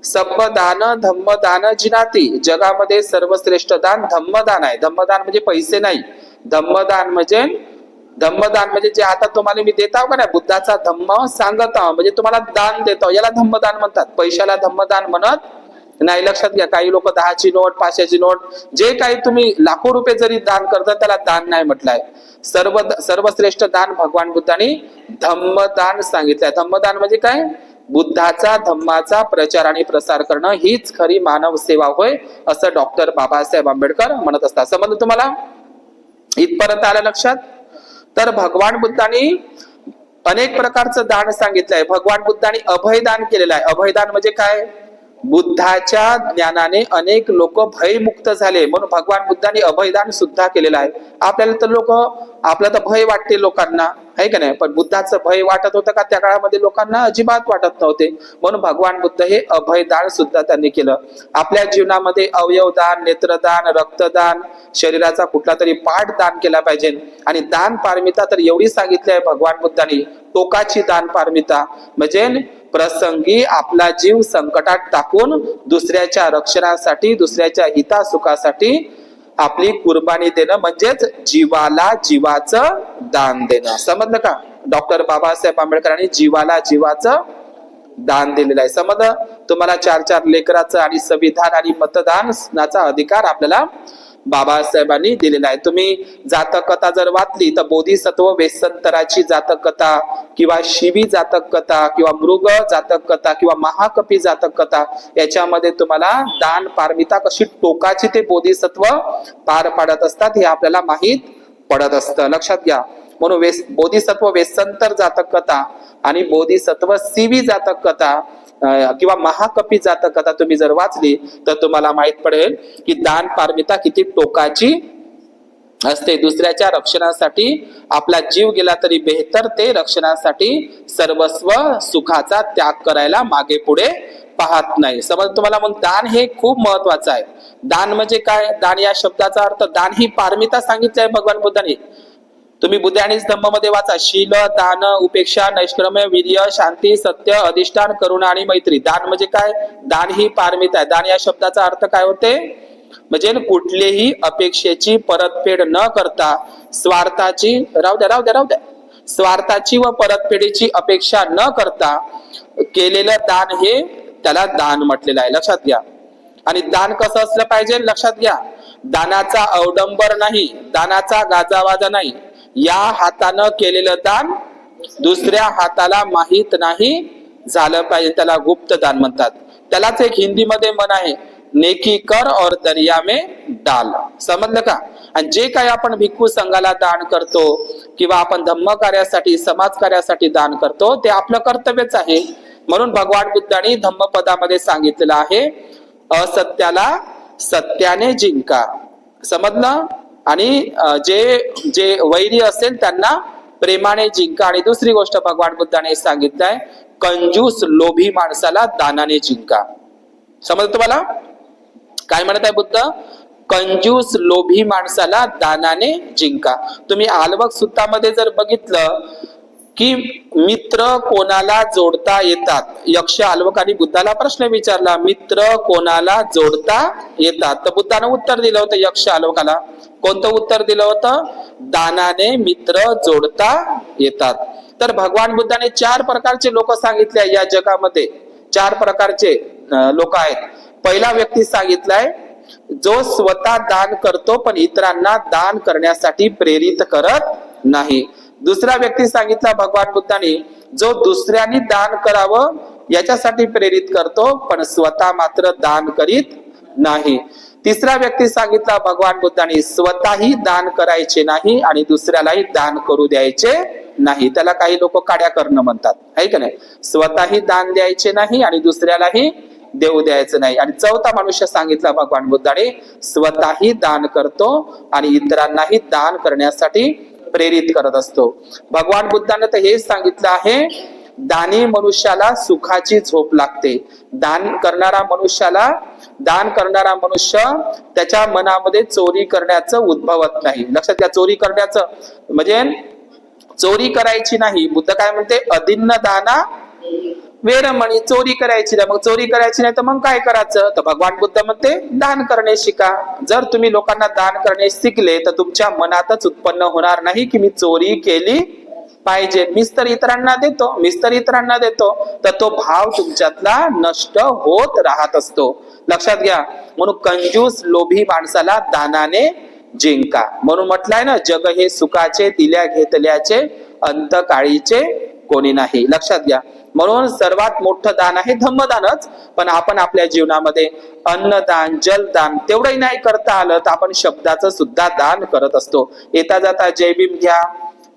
Speaker 1: सब्ब दान धम्मदान जिनाती. जगामध्ये सर्वश्रेष्ठ दान धम्मदान आहे. धम्मदान म्हणजे पैसे नाही, धम्मदान म्हणजे धम्मदान म्हणजे जे आता तुम्हाला मी देत आहो का नाही, बुद्धाचा धम्म सांगत आहो म्हणजे तुम्हाला दान देतो, याला धम्मदान म्हणतात. पैशाला धम्मदान म्हणत नाही, लक्षात घ्या. काही लोक 10ची नोट, 500ची नोट, जे काही तुम्ही लाखो रुपये जरी दान करता त्याला दान नाही म्हटलंय. सर्वश्रेष्ठ दान भगवान बुद्धांनी धम्मदान सांगितलंय. धम्मदान म्हणजे काय? बुद्धाचा धम्माचा प्रचार आणि प्रसार करणं हीच खरी मानव सेवा होय, असं डॉक्टर बाबासाहेब आंबेडकर म्हणत असतात. समजलं तुम्हाला? इथपर्यंत आलं लक्षात? तर भगवान बुद्धांनी अनेक प्रकारचं दान सांगितलंय. भगवान बुद्धांनी अभयदान केलेलं आहे. अभयदान म्हणजे काय? बुद्धाच्या ज्ञानाने अनेक लोक भयमुक्त झाले म्हणून भगवान बुद्धांनी अभयदान सुद्धा केलेलं आहे. आपल्याला तर आपल्याला तर भय वाटते लोकांना, आहे का नाही? पण बुद्धाचं भय वाटत होतं का? त्या काळामध्ये लोकांना अजिबात वाटत नव्हते. म्हणून भगवान बुद्ध हे अभयदान सुद्धा त्यांनी केलं. आपल्या जीवनामध्ये अवयवदान, नेत्रदान, रक्तदान, शरीराचा कुठला तरी पार्ट दान केला पाहिजे. आणि दान पारमिता तर एवढी सांगितली आहे भगवान बुद्धांनी, टोकाची दान पारमिता म्हणजे प्रसंगी आपला जीव संकटात टाकून दुसऱ्याच्या रक्षणासाठी, दुसऱ्याच्या हितासुखासाठी आपली कुर्बानी देणं म्हणजेच जीवाला जीवाचं दान देणं. समजलं का? डॉक्टर बाबासाहेब आंबेडकरांनी जीवाला जीवाचं दान दिलेलं आहे. समजलं तुम्हाला? 4 लेकराचं आणि संविधान आणि मतदानाचा अधिकार आपल्याला बाबासाहेबांनी दिलेला आहे. तुम्ही जातक कथा जर वाचली तर बोधिसत्व वेसंतराची जातक कथा किंवा शिवी जातक कथा किंवा मृग जातक कथा किंवा महाकपी जातक कथा याच्यामध्ये तुम्हाला दान पारमिता कशी टोकाची ते बोधिसत्व पार पाडत असतात हे आपल्याला माहित पडत असतं. लक्षात घ्या. म्हणून बोधिसत्व वेसंतर जातक कथा आणि बोधिसत्व शिवी जातक कथा किंवा महाकपी जातक कथा तुम्ही जर वाचली तर तुम्हाला माहित पडेल की दान पारमिता किती टोकाची असते. दुसऱ्याच्या रक्षणासाठी आपला जीव गेला तरी बेहतर ते रक्षणासाठी सर्वस्व सुखाचा त्याग करायला मागे पुढे पाहत नाही. समज तुम्हाला? मग दान हे खूप महत्वाचं आहे. दान म्हणजे काय? दान या शब्दाचा अर्थ, दान ही पारमिता सांगितली आहे भगवान बुद्धांनी. तुम्ही बुद्ध आणि धम्म मध्ये वाचा. शील, दान, उपेक्षा, नैष्क्रम्य, वीर्य, शांती, सत्य, अधिष्ठान, करुणा आणि मैत्री. दान म्हणजे काय? दान ही पारमिता आहे. दान या शब्दाचा अर्थ काय होते? म्हणजे कुठलीही अपेक्षेची परतफेड न करता स्वार्थाची स्वार्थाची व परतफेडीची अपेक्षा न करता केलेलं दान हे त्याला दान म्हटलेलं आहे. लक्षात घ्या. आणि दान कसं असलं पाहिजे? लक्षात घ्या. दानाचा अवडंबर नाही, दानाचा गाजावाजा नाही. या हातानं केलेलं दान दुसऱ्या हाताला माहित नाही झालं पाहिजे, त्याला गुप्त दान म्हणतात. त्यालाच एक हिंदीमध्ये म्हण आहे, नेकी कर और दरिया में डाल. समजलं का? आणि जे काही आपण भिक्खू संघाला दान करतो किंवा आपण धम्म कार्यासाठी, समाज कार्यासाठी दान करतो ते आपलं कर्तव्यच आहे. म्हणून भगवान बुद्धांनी धम्मपदामध्ये सांगितलेलं आहे, असत्याला सत्याने जिंका. समजलं? आणि जे वैरी असेल त्यांना प्रेमाने जिंका. आणि दुसरी गोष्ट भगवान बुद्धाने सांगितलं आहे, कंजूस लोभी माणसाला दानाने जिंका. समजलं तुम्हाला? काय म्हणत आहे बुद्ध? कंजूस लोभी माणसाला दानाने जिंका. तुम्ही आलवक सुत्तामध्ये जर बघितलं की मित्र कोणाला जोडता येतात, यक्ष आलवकाने बुद्धाला प्रश्न विचारला, मित्र कोणाला जोडता येतात? तर बुद्धानं उत्तर दिलं होतं यक्ष आलवकाला. कोणतं उत्तर दिलं होतं? दानाने मित्र जोडता येतात. तर भगवान बुद्धाने 4 प्रकारचे लोक सांगितले या जगामध्ये. 4 प्रकारचे लोक आहेत. पहिला व्यक्ती सांगितलाय जो स्वतः दान करतो पण इतरांना दान करण्यासाठी प्रेरित करत नाही. दुसरा व्यक्ती सांगितला भगवान बुद्धांनी, जो दुसऱ्यांनी दान करावं याच्यासाठी प्रेरित करतो पण स्वतः मात्र दान करीत नाही. तिसरा व्यक्ती सांगितला भगवान बुद्धांनी, स्वतःही दान करायचे नाही आणि दुसऱ्यालाही दान करू द्यायचे नाही. त्याला काही लोक काड्या करणं म्हणतात, आहे का नाही? स्वतःही दान द्यायचे नाही आणि दुसऱ्यालाही देऊ द्यायचं नाही. आणि चौथा मनुष्य सांगितला भगवान बुद्धाने, स्वतःही दान करतो आणि इतरांनाही दान करण्यासाठी प्रेरित करत असतो. भगवान बुद्धाने तर हेच सांगितलं आहे, दानी मनुष्याला सुखाची झोप लागते. दान करणारा मनुष्य त्याच्या मनामध्ये चोरी करण्याचं उद्भवत नाही. लक्षात घ्या. चोरी करण्याचं म्हणजे चोरी करायची नाही. बुद्ध काय म्हणते? अदिन्न दाना वेरमणी, चोरी करायची नाही. मग चोरी करायची नाही तर मग काय करायचं? तर भगवान बुद्ध म्हणते दान करणे शिका. जर तुम्ही लोकांना दान करणे शिकले तर तुमच्या मनातच उत्पन्न होणार नाही की मी चोरी केली पाहिजे. मीच तर इतरांना देतो, तर तो भाव तुमच्यातला नष्ट होत राहत असतो. लक्षात घ्या. म्हणून कंजूस लोभी माणसाला दानाने जिंका. म्हणून म्हटलंय ना, जग हे सुखाचे दिल्या घेतल्याचे अंतकाळीचे कोणी नाही. लक्षात घ्या. म्हणून सर्वात मोठं दान आहे धम्मदानच. पण आपण आपल्या जीवनामध्ये अन्नदान, जलदान तेवढंही नाही करता आलं तर आपण शब्दाचं सुद्धा दान करत असतो. येता जाता जय भीम घ्या.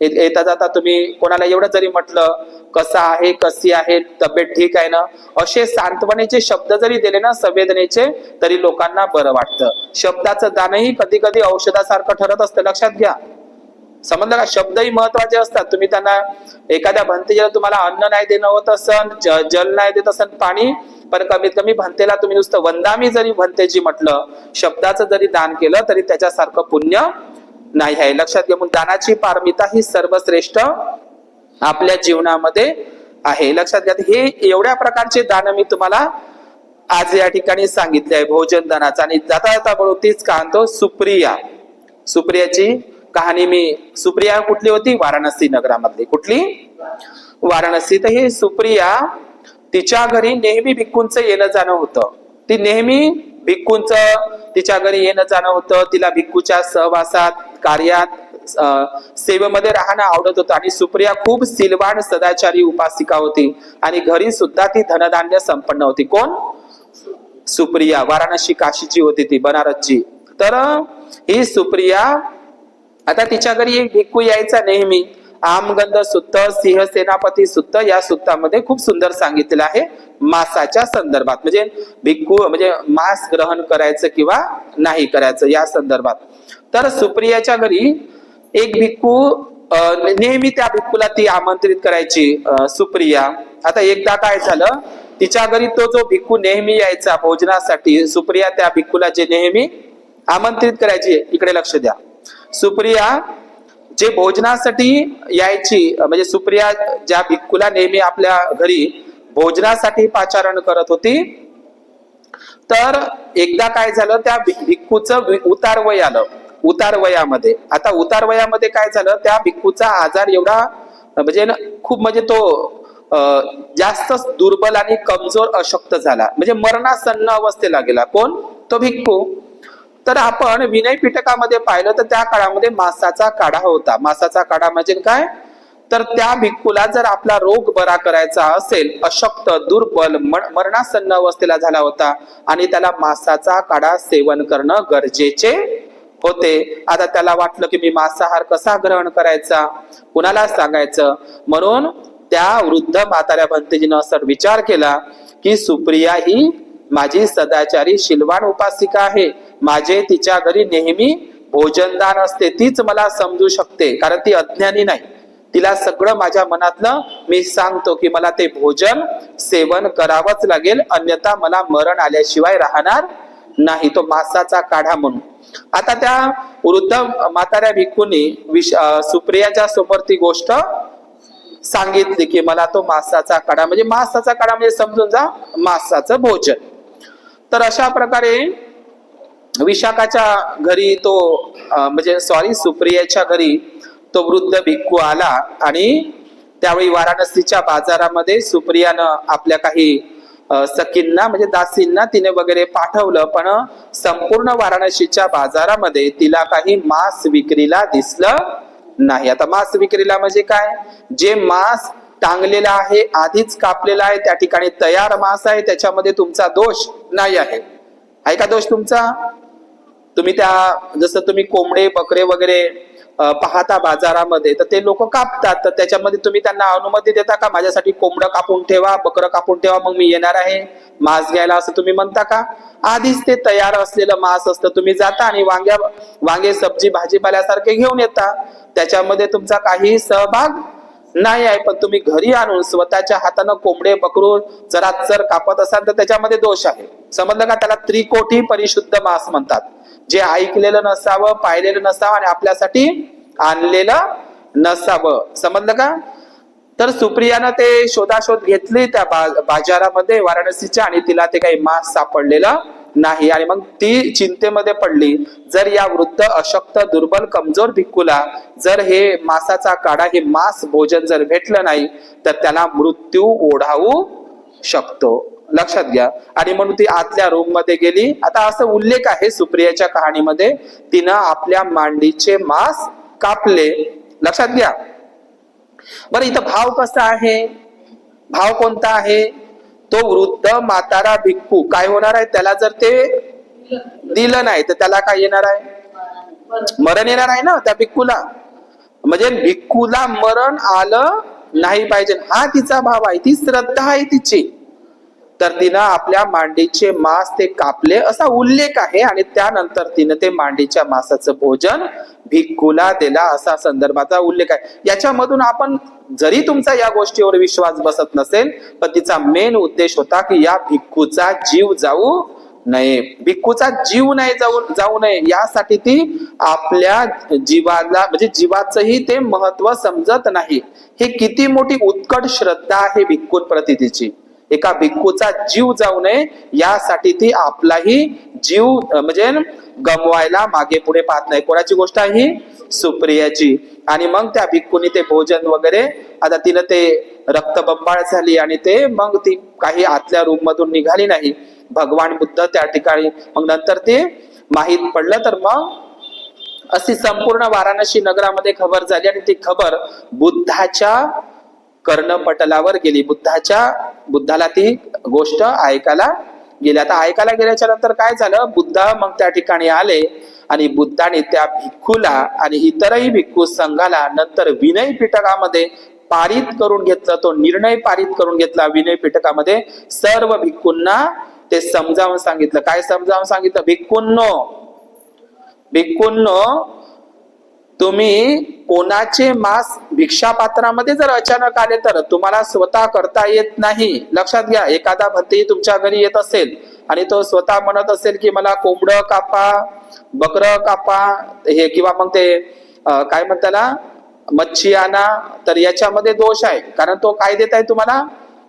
Speaker 1: येता जाता तुम्ही कोणाला एवढं जरी म्हटलं कसा आहे, कशी आहे, तब्येत ठीक आहे ना, असे सांत्वनेचे शब्द जरी दिले ना, संवेदनेचे, तरी लोकांना बरं वाटतं. शब्दाचं दानही कधी कधी औषधासारखं ठरत असतं. लक्षात घ्या. समजलं का? शब्दही महत्वाचे असतात. तुम्ही त्यांना एखाद्या भंतेला तुम्हाला अन्न नाही देणं होत असन, जल नाही देत असन, पाणी, पण कमीत कमी भंतेला तुम्ही नुसतं वंदामी जरी भंतेची म्हटलं, शब्दाचं जरी दान केलं तरी त्याच्यासारखं पुण्य नाही आहे. लक्षात घ्या. दानाची पारमिता ही सर्वश्रेष्ठ आपल्या जीवनामध्ये आहे. लक्षात घ्या. हे एवढ्या प्रकारचे दान मी तुम्हाला आज या ठिकाणी सांगितले आहे भोजन दानाचा. आणि जाता जाता बरोबर तीच कहाणतो सुप्रियाची कहाणी. सुप्रिया कुठली होती? वाराणसी नगरामधली. कुठली? वाराणसी. तर हे सुप्रिया, तिच्या घरी नेहमी भिक्खूंचं येणं जाणं होतं. ती नेहमी भिक्खूंचं तिच्या घरी येणं जाणं होतं. तिला भिक्खूच्या सहवासात, कार्यात, सेवेमध्ये राहणं आवडत होतं. आणि सुप्रिया खूप सिलवान सदाचारी उपासिका होती. आणि घरी सुद्धा ती धनधान्य संपन्न होती. कोण? सुप्रिया. वाराणसी काशीची होती ती, बनारसची. तर ही सुप्रिया, आता तिच्या घरी एक भिक्खू यायचा नेहमी. आमगंध सुत्त, सिंह सेनापती सुत्त या सुत्तामध्ये खूप सुंदर सांगितलेलं आहे मांसाच्या संदर्भात. म्हणजे भिक्खू म्हणजे मांस ग्रहण करायचं किंवा नाही करायचं या संदर्भात. तर सुप्रियाच्या घरी एक भिक्खू, नेहमी त्या भिक्खूला ती आमंत्रित करायची सुप्रिया. आता एकदा काय झालं, तिच्या घरी तो जो भिक्खू नेहमी यायचा भोजनासाठी, सुप्रिया त्या भिक्खूला जे नेहमी आमंत्रित करायची, इकडे लक्ष द्या. सुप्रिया जे भोजनासाठी यायची, म्हणजे सुप्रिया ज्या भिक्खूला नेहमी आपल्या घरी भोजनासाठी पाचारण करत होती, तर एकदा काय झालं, त्या भिक्खूचं उतार वय आलं. उतार वयामध्ये, आता उतार वयामध्ये काय झालं, त्या भिक्खूचा आजार एवढा म्हणजे खूप, म्हणजे तो जास्त दुर्बल आणि कमजोर अशक्त झाला, म्हणजे मरणासन्न अवस्थेला गेला. कोण? तो भिक्खू. तर आपण विनय पिटकामध्ये पाहिलं तर त्या काळामध्ये मांसाचा काढा होता. मांसाचा काढा म्हणजे काय? तर त्या भिक्खूला जर आपला रोग बरा करायचा असेल, अशक्त, दुर्बल, मरणासन्न अवस्थेला झाला होता, आणि त्याला मांसाचा काढा सेवन करणं गरजेचे होते. आता त्याला वाटलं की मी मांसाहार कसा ग्रहण करायचा, कुणाला सांगायचं? म्हणून त्या वृद्ध म्हाताऱ्या भंतेजीनं असा विचार केला की सुप्रिया ही माझी सदाचारी शीलवान उपासिका आहे. माझे तिच्या घरी नेहमी भोजनदान असते. तीच मला समजू शकते, कारण ती अज्ञानी नाही. तिला सगळं माझ्या मनातलं मी सांगतो की मला ते भोजन सेवन करावंच लागेल, अन्यथा मला मरण आल्याशिवाय राहणार नाही. तो मांसाचा काढा म्हणून. आता त्या वृद्ध म्हाताऱ्या भिक्खूंनी सुप्रियाच्या समोर ती गोष्ट सांगितली की मला तो मांसाचा काढा, म्हणजे मांसाचा काढा म्हणजे समजून जा, मांसाचं भोजन. तर अशा प्रकारे विशाखाच्या घरी तो म्हणजे सुप्रियाच्या घरी तो वृद्ध भिक्खू आला. आणि त्यावेळी वाराणसीच्या बाजारामध्ये सुप्रियानं आपल्या काही सखींना, म्हणजे दासींना तिने वगैरे पाठवलं, पण संपूर्ण वाराणसीच्या बाजारामध्ये तिला काही मांस विक्रीला दिसलं नाही. आता मांस विक्रीला म्हणजे काय? जे मांस टांगलेला आहे, आधीच कापलेला आहे, त्या ठिकाणी तयार मांस आहे, त्याच्यामध्ये तुमचा दोष नाही आहे. आहे का दोष तुमचा? तुम्ही जसं तुम्ही कोंबडे, बकरे वगैरे पाहता बाजारामध्ये, तर ते लोक कापतात, तर त्याच्यामध्ये तुम्ही त्यांना अनुमती देता का माझ्यासाठी कोंबडं कापून ठेवा, बकरं कापून ठेवा, मग मी येणार आहे मांस घ्यायला, असं तुम्ही म्हणता का? आधीच ते तयार असलेलं मांस असतं, तुम्ही जाता आणि वांगे सब्जी भाजीपाल्यासारखे घेऊन येता, त्याच्यामध्ये तुमचा काही सहभाग नाही आहे. पण तुम्ही घरी आणून स्वतःच्या हातानं कोंबडे बकरू चराचर कापत असाल तर त्याच्यामध्ये दोष आहे. समजलं का? त्याला त्रिकोटी परिशुद्ध मांस म्हणतात. जे ऐकलेलं नसावं, पाहिलेलं नसावं आणि आपल्यासाठी आणलेलं नसावं. समजलं का? तर सुप्रियानं ते शोधाशोध घेतली त्या बाजारामध्ये वाराणसीच्या, आणि तिला ते काही मांस सापडलेलं नाही. आणि मग ती चिंतेमध्ये पडली. जर या वृद्ध अशक्त दुर्बल कमजोर भिक्खूला जर हे मांसाचा काढा, हे मांस भोजन जर भेटलं नाही तर त्याला मृत्यू ओढावू शकतो. लक्षात घ्या. आणि म्हणून ती आतल्या रूम मध्ये गेली. आता असं उल्लेख आहे सुप्रियाच्या कहाणीमध्ये, तिनं आपल्या मांडीचे मांस कापले. लक्षात घ्या. बरं, इथं भाव कसा आहे? भाव कोणता आहे? तो वृद्ध म्हातारा भिक्खू काय होणार आहे? त्याला जर ते दिलं नाही तर त्याला काय येणार आहे? मरण येणार आहे ना त्या भिक्खूला. म्हणजे भिक्खूला मरण आलं नाही पाहिजे, हा तिचा भाव आहे, ती श्रद्धा आहे तिची. तर तिनं आपल्या मांडीचे मांस ते कापले असा उल्लेख आहे. आणि त्यानंतर तिनं ते मांडीच्या मांसाचं भोजन भिक्खूला दिला असा संदर्भाचा उल्लेख आहे. याच्यामधून आपण, जरी तुमचा या गोष्टीवर विश्वास बसत नसेल, पण तिचा मेन उद्देश होता की या भिक्खूचा जीव जाऊ नये, भिक्खूचा जीव नाही जाऊ नये, यासाठी ती आपल्या जीवाला, म्हणजे जीवाचंही ते महत्व समजत नाही. हे किती मोठी उत्कट श्रद्धा आहे भिक्खूंप्रती तिची. एका भिक्खूचा जीव जाऊ नये यासाठी ती आपलाही जीव म्हणजे गमवायला मागे पुढे पाहत नाही. कोणाची गोष्ट आहे ही? सुप्रियाची. आणि मग त्या भिक्खूनी ते भोजन वगैरे, आता तिनं ते रक्तबंबाळ झाली आणि ते मग ती काही आतल्या रूम मधून निघाली नाही. भगवान बुद्ध त्या ठिकाणी, मग नंतर ते माहित पडलं, तर मग अशी संपूर्ण वाराणसी नगरामध्ये खबर झाली. आणि ती खबर बुद्धाच्या कर्णपटलावर गेली. बुद्धाला ती गोष्ट ऐकायला गेली. आता ऐकायला गेल्याच्या नंतर काय झालं? बुद्ध मग त्या ठिकाणी आले आणि बुद्धाने त्या भिक्खूला आणि इतरही भिक्खू संघाला नंतर विनय पिटकामध्ये पारित करून घेतलं. तो निर्णय पारित करून घेतला विनय पिटकामध्ये. सर्व भिक्खूंना ते समजावून सांगितलं. काय समजावून सांगितलं? भिक्खूंनो, तुम्ही कोणाचे मांस भिक्षापात्रामध्ये जर अचानक आले तर तुम्हाला स्वतः करता येत नाही. लक्षात घ्या. एखादा भंतेही तुमच्या घरी येत असेल आणि तो स्वतः म्हणत असेल की मला कोंबडं कापा, बकरं कापा, हे किंवा मग ते काय म्हणतात ना, मच्छी आणा, तर याच्यामध्ये दोष आहे. कारण तो काय देत आहे? तुम्हाला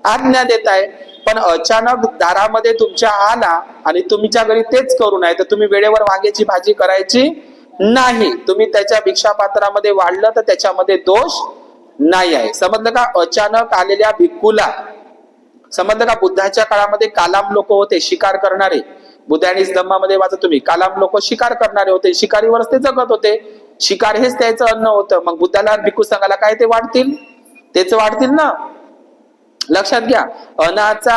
Speaker 1: आज्ञा देत आहे. पण अचानक दारामध्ये तुमच्या आला आणि तुमच्या घरी तेच करू नये, तर तुम्ही वेळेवर वांग्याची भाजी करायची नाही. तुम्ही त्याच्या भिक्षापात्रामध्ये वाढलं तर त्याच्यामध्ये दोष नाही आहे. समजलं का? अचानक आलेल्या भिक्खूला समजलं का? बुद्धाच्या काळामध्ये कालाम लोक होते, शिकार करणारे. बुद्धानीस धम्मामध्ये वाचा तुम्ही, कालाम लोक शिकार करणारे होते, शिकारीवरच ते जगत होते. शिकार हेच त्याचं अन्न होतं. मग बुद्धाला भिक्खू सांगायला काय ते वाढतील? तेच वाढतील ना. लक्षात घ्या. अनाचा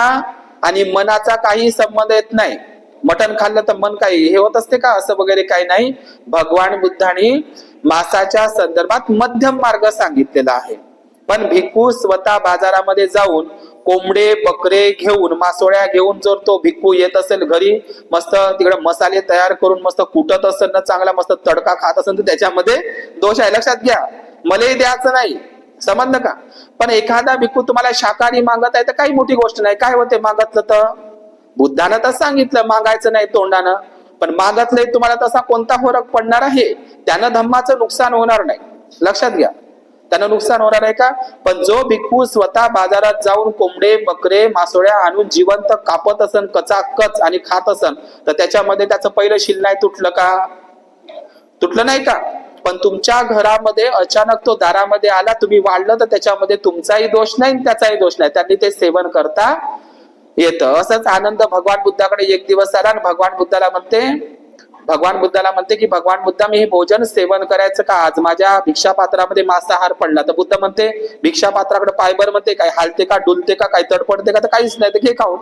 Speaker 1: आणि मनाचा काही संबंध येत नाही. मटण खाल्लं तर मन काही हे होत असते का? असं वगैरे काही नाही. भगवान बुद्धांनी मांसाच्या संदर्भात मध्यम मार्ग सांगितलेला आहे. पण भिक्खू स्वतः बाजारामध्ये जाऊन कोंबडे बकरे घेऊन, मासोळ्या घेऊन जर तो भिक्खू येत असेल घरी, मस्त तिकडे मसाले तयार करून मस्त कुटत असेल ना, चांगला मस्त तडका खात असेल, तर त्याच्यामध्ये दोष आहे. लक्षात घ्या. मलाही द्यायचं नाही. समजलं का? पण एखादा भिक्खू तुम्हाला शाकाहारी मागत आहे तर काही मोठी गोष्ट नाही. काय होते मागतलं तर? बुद्धानं तर सांगितलं मागायचं नाही तोंडानं, पण मागतलंय तुम्हाला तसा कोणता फरक पडणार आहे? त्यानं धम्माचं नुकसान होणार नाही. लक्षात घ्या. त्यानं नुकसान होणार आहे का? पण जो भिक्खू स्वतः बाजारात जाऊन कोंबडे बकरे मासोळ्या आणून जिवंत कापत असन कचाकच आणि खात असन, तर त्याच्यामध्ये त्याचं पहिलं शील नाही तुटलं का? तुटलं नाही का? पण तुमच्या घरामध्ये अचानक तो दारामध्ये आला, तुम्ही वाढलं, तर त्याच्यामध्ये तुमचाही दोष नाही त्याचाही दोष नाही. त्यांनी ते सेवन करता येतं. असंच आनंद भगवान बुद्धाकडे एक दिवस आला आणि भगवान बुद्धाला म्हणते की भगवान बुद्धा, मी हे भोजन सेवन करायचं का? आज माझ्या भिक्षापात्रामध्ये मांसाहार पडला. तर बुद्ध म्हणते, भिक्षापात्राकडे पायबर म्हणते, काय हालते का, डुलते का, काय तडपडते का? तर काहीच नाही, तर घे खाऊन.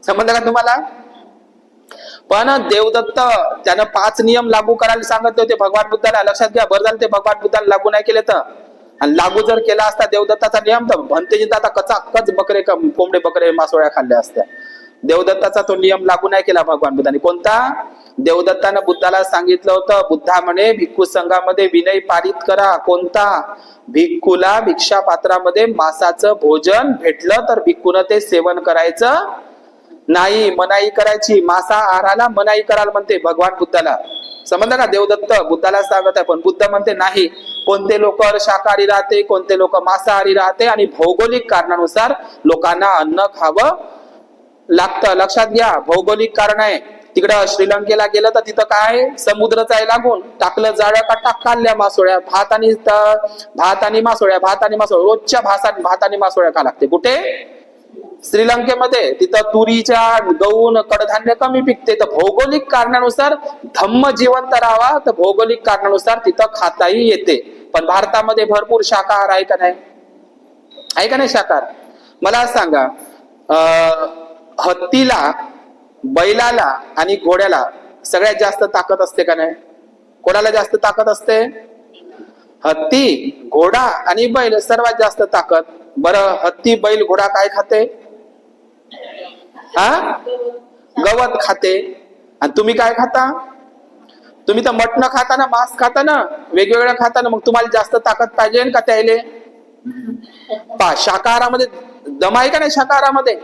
Speaker 1: समजलं का तुम्हाला? पण देवदत्त त्यानं 5 नियम लागू करायला सांगत होते भगवान बुद्धाला. लक्षात घ्या. बरं झालं ते भगवान बुद्धाला लागू नाही केले तर. आणि लागू जर केला असता देवदत्ताचा नियम, तर भंतेजी आता कचाकच कोंबडे बकरे मासोळ्या खाल्ल्या असत्या. देवदत्ताचा तो नियम लागू नाही केला भगवान बुद्धाने. कोणता? देवदत्तानं बुद्धाला सांगितलं होतं, बुद्धा म्हणे भिक्खू संघामध्ये विनय पारित करा. कोणता? भिक्खूला भिक्षापात्रामध्ये मांसाचं भोजन भेटलं तर भिक्खूनं ते सेवन करायचं नाही, मनाई करायची. मांसा आहाराला मनाई कराल म्हणते भगवान बुद्धाला. समजलं का? देवदत्त बुद्धाला सांगत आहे, पण बुद्ध म्हणते नाही, कोणते लोक शाकाहारी राहते, कोणते लोक मांसाहारी राहते, आणि भौगोलिक कारणानुसार लोकांना अन्न खावं लागतं. लक्षात घ्या, भौगोलिक कारण आहे. तिकडं श्रीलंकेला गेलं तर तिथं काय समुद्रच आहे लागून, टाकलं जाळ्या का टाकल्या मासोळ्या, भात आणि मासोळ्या रोजच्या भात आणि मासोळ्या खा लागते. कुठे? श्रीलंकेमध्ये. तिथं तुरीच्या गहू कडधान्य कमी पिकते. तर भौगोलिक कारणानुसार धम्म जिवंत राहावा, तर भौगोलिक कारणानुसार तिथं खाताही येते. पण भारतामध्ये भरपूर शाकाहार आहे का नाही? आहे का नाही शाकाहार? मला सांगा, हत्तीला, बैलाला आणि घोड्याला सगळ्यात जास्त ताकद असते का नाही? कोणाला जास्त ताकद असते? हत्ती, घोडा आणि बैल सर्वात जास्त ताकद. बरं, हत्ती, बैल, घोडा काय खाते? गवत खाते. आणि तुम्ही काय खाता? तुम्ही तर मटण खाता ना, मांस खाता ना, वेगवेगळं खाता ना. मग तुम्हाला जास्त ताकद पाहिजे का त्याले? शाकाहारामध्ये दम आहे का नाही शाकाहारामध्ये?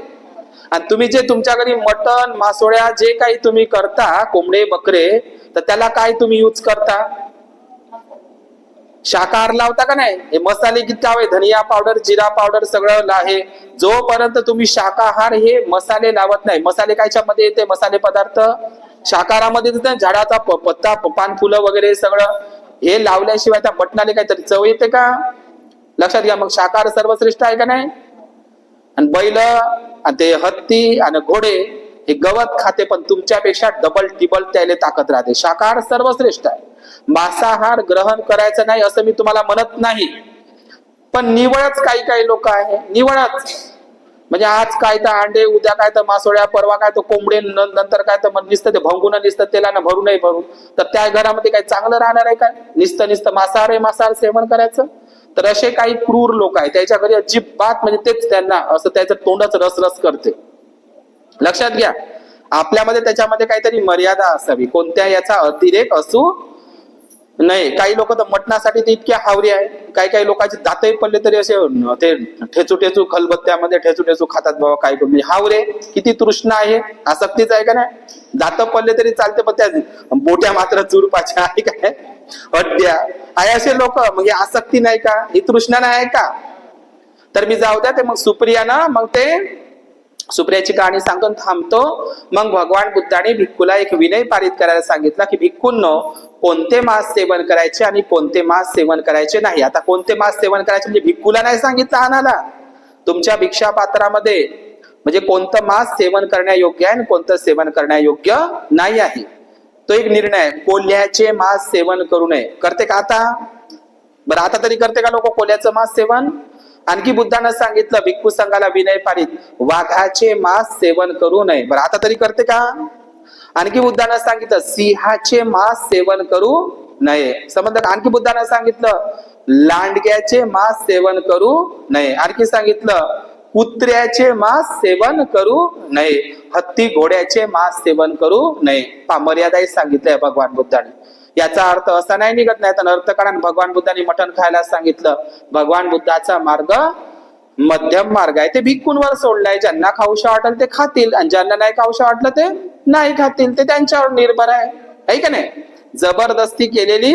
Speaker 1: आणि तुम्ही जे तुमच्या घरी मटण, मासोळ्या जे काही तुम्ही करता, कोंबडे, बकरे, तर त्याला काय तुम्ही यूज करता? शाकाहार लावता का नाही? हे मसाले किती हवे, धनिया पावडर, जिरा पावडर सगळं आहे. जोपर्यंत तुम्ही शाकाहार हे मसाले लावत नाही, मसाले कायच्या मध्ये येते? मसाले पदार्थ शाकाहारामध्ये येते. झाडाचा पत्ता, पान, फुलं वगैरे सगळं हे लावल्याशिवाय त्या मटणाला काहीतरी चव येते का? लक्षात घ्या. मग शाकाहार सर्वश्रेष्ठ आहे का नाही? आणि बैल आणि ते हत्ती आणि घोडे हे गवत खाते, पण तुमच्यापेक्षा डबल टिबल त्याला ताकद राहते. शाकाहार सर्वश्रेष्ठ आहे. मांसाहार ग्रहण करायचं नाही असं मी तुम्हाला म्हणत नाही, पण निवळच काही लोक आहे, निवळच म्हणजे आज काय तर अंडे, उद्या काय तर मासोळ्या, परवा काय तर कोंबडे, नंतर काय तर नुसतं ते भंगून नुसतं तेलानं भरू नाही भरून, तर त्या घरामध्ये काही चांगलं राहणार आहे काय? नुसतं मांसाहार सेवन करायचं? तर असे काही क्रूर लोक आहेत, त्याच्या घरी अजिबात म्हणजे तेच त्यांना असं त्याचं तोंडच रस करते. लक्षात घ्या, आपल्यामध्ये त्याच्यामध्ये काहीतरी मर्यादा असावी, कोणत्या याचा अतिरेक असू नाही. काही लोक तर मटणासाठी ते इतके हावरे आहे, काही लोकांचे दातही पडले तरी असे ते ठेचू खलबत्त्यामध्ये ठेचू खातात. बाबा काय करू, म्हणजे हावरे, किती तृष्णा आहे, आसक्तीच आहे का नाही? दात पडले तरी चालते, पण त्या बोट्या मात्र चुरपाच्या आहे काय, हड्ड्या आहे, असे लोक. म्हणजे आसक्ती नाही का? ही तृष्णा नाही आहे का? तर मी जाऊ द्या. ते मग सुप्रियानं मग ते सुप्रियाची कहाणी सांगतो थांबतो. मग भगवान बुद्धाने भिक्खूला एक विनय पारित करायला सांगितला की भिक्खूंनो, कोणते मांस सेवन करायचे आणि कोणते मांस सेवन करायचे नाही. आता कोणते मांस सेवन करायचे म्हणजे भिक्खूला नाही सांगितलं आणाला, तुमच्या भिक्षा पात्रामध्ये म्हणजे कोणतं मांस सेवन करण्यायोग्य आहे आणि कोणतं सेवन करण्यायोग्य नाही आहे, तो एक निर्णय. कोल्ह्याचे मांस सेवन करू नये. करते का आता? बरं, आता तरी करते का लोक कोल्ह्याचं मांस सेवन? आणखी बुद्धानं सांगितलं भिक्खू संघाला विनय पारित, वाघाचे मांस सेवन करू नये. बरं, आता तरी करते का? आणखी बुद्धानं सांगितलं सिंहाचे मांस सेवन करू नये. समजलं? आणखी बुद्धानं सांगितलं लांडग्याचे मांस सेवन करू नये. आणखी सांगितलं कुत्र्याचे मांस सेवन करू नये. हत्ती, घोड्याचे मांस सेवन करू नये. मर्यादाही सांगितलंय भगवान बुद्धाने. याचा अर्थ असा नाही निघत नाही तर अर्थ कारण भगवान बुद्धांनी मटण खायला सांगितलं. भगवान बुद्धाचा मार्ग मध्यम मार्ग आहे, ते भिक्खूंवर सोडलाय. ज्यांना खाऊशा वाटेल ते खातील आणि ज्यांना नाही खाऊशा वाटलं ते नाही खातील, ते त्यांच्यावर निर्भर आहे का नाही? जबरदस्ती केलेली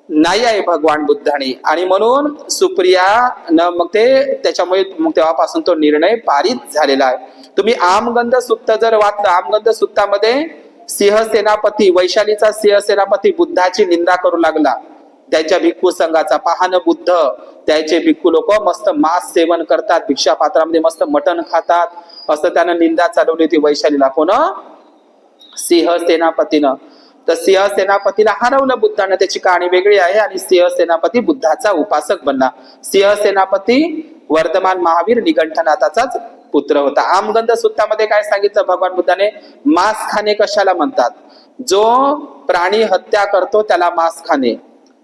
Speaker 1: नाही आहे भगवान बुद्धाने. आणि म्हणून सुप्रिया न मग ते त्याच्यामुळे मग तेव्हापासून तो निर्णय पारित झालेला आहे. तुम्ही आमगंध सुक्त जर वाचलं, आमगंध सुक्तामध्ये सिंह सेनापती, वैशालीचा सिंह सेनापती बुद्धाची निंदा करू लागला, त्याच्या भिक्खू संघाचा. पाहणं बुद्ध, त्याचे भिक्खू लोक मस्त मांस सेवन करतात, भिक्षा पात्रामध्ये मस्त मटण खातात, असं त्यानं निंदा चालवली होती वैशालीला. कोण? सिंह सेनापतीनं. तर सिंह सेनापतीला हरवलं बुद्धानं, त्याची कहाणी वेगळी आहे. आणि सिंह सेनापती बुद्धाचा उपासक बनला. सिंह सेनापती वर्धमान महावीर निगंठनाथाचाच पुत्र होता. आमगंध सूक्तामध्ये काय सांगितलं भगवान बुद्धाने? मांस खाणे कशाला म्हणतात? जो प्राणी हत्या करतो त्याला मांस खाणे,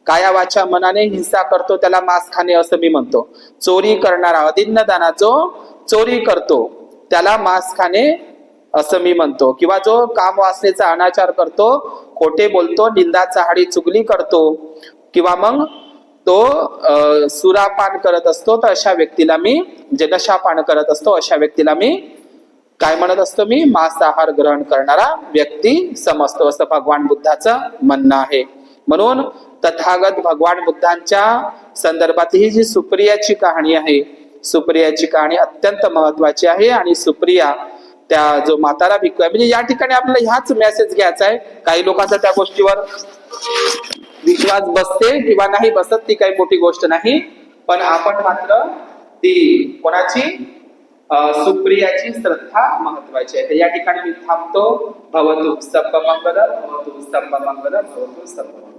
Speaker 1: काया वाचा मनाने हिंसा करतो त्याला मांस खाणे असं मी म्हणतो. चोरी करणारा, अदिन्नदाना जो चोरी करतो त्याला मांस खाणे असं मी म्हणतो. किंवा जो काम वासनेचा अनाचार करतो, खोटे बोलतो, निंदा चहाडी चुगली करतो, किंवा मग तो सुरापान करत असतो, तर अशा व्यक्तीला मी, जे नशापान करत असतो अशा व्यक्तीला मी काय म्हणत असतो? मी मांसाहार ग्रहण करणारा व्यक्ती समजतो, असं भगवान बुद्धाचं म्हणणं आहे. म्हणून तथागत भगवान बुद्धांच्या संदर्भात ही जी सुप्रियाची कहाणी आहे, सुप्रियाची कहाणी अत्यंत महत्वाची आहे. आणि सुप्रिया त्या जो म्हातारा भिक्खू आहे, म्हणजे या ठिकाणी आपल्याला ह्याच मेसेज घ्यायचा आहे. काही लोकांचा त्या गोष्टीवर विश्वास बसते किंवा नाही बसत ती काही मोठी गोष्ट नाही, पण आपण मात्र ती कोणाची सुप्रियाची श्रद्धा महत्वाची आहे. तर या ठिकाणी मी थांबतो. भवतु सर्व मंगल, भवतु सर्व मंगल, भवतु सर्व मंगल.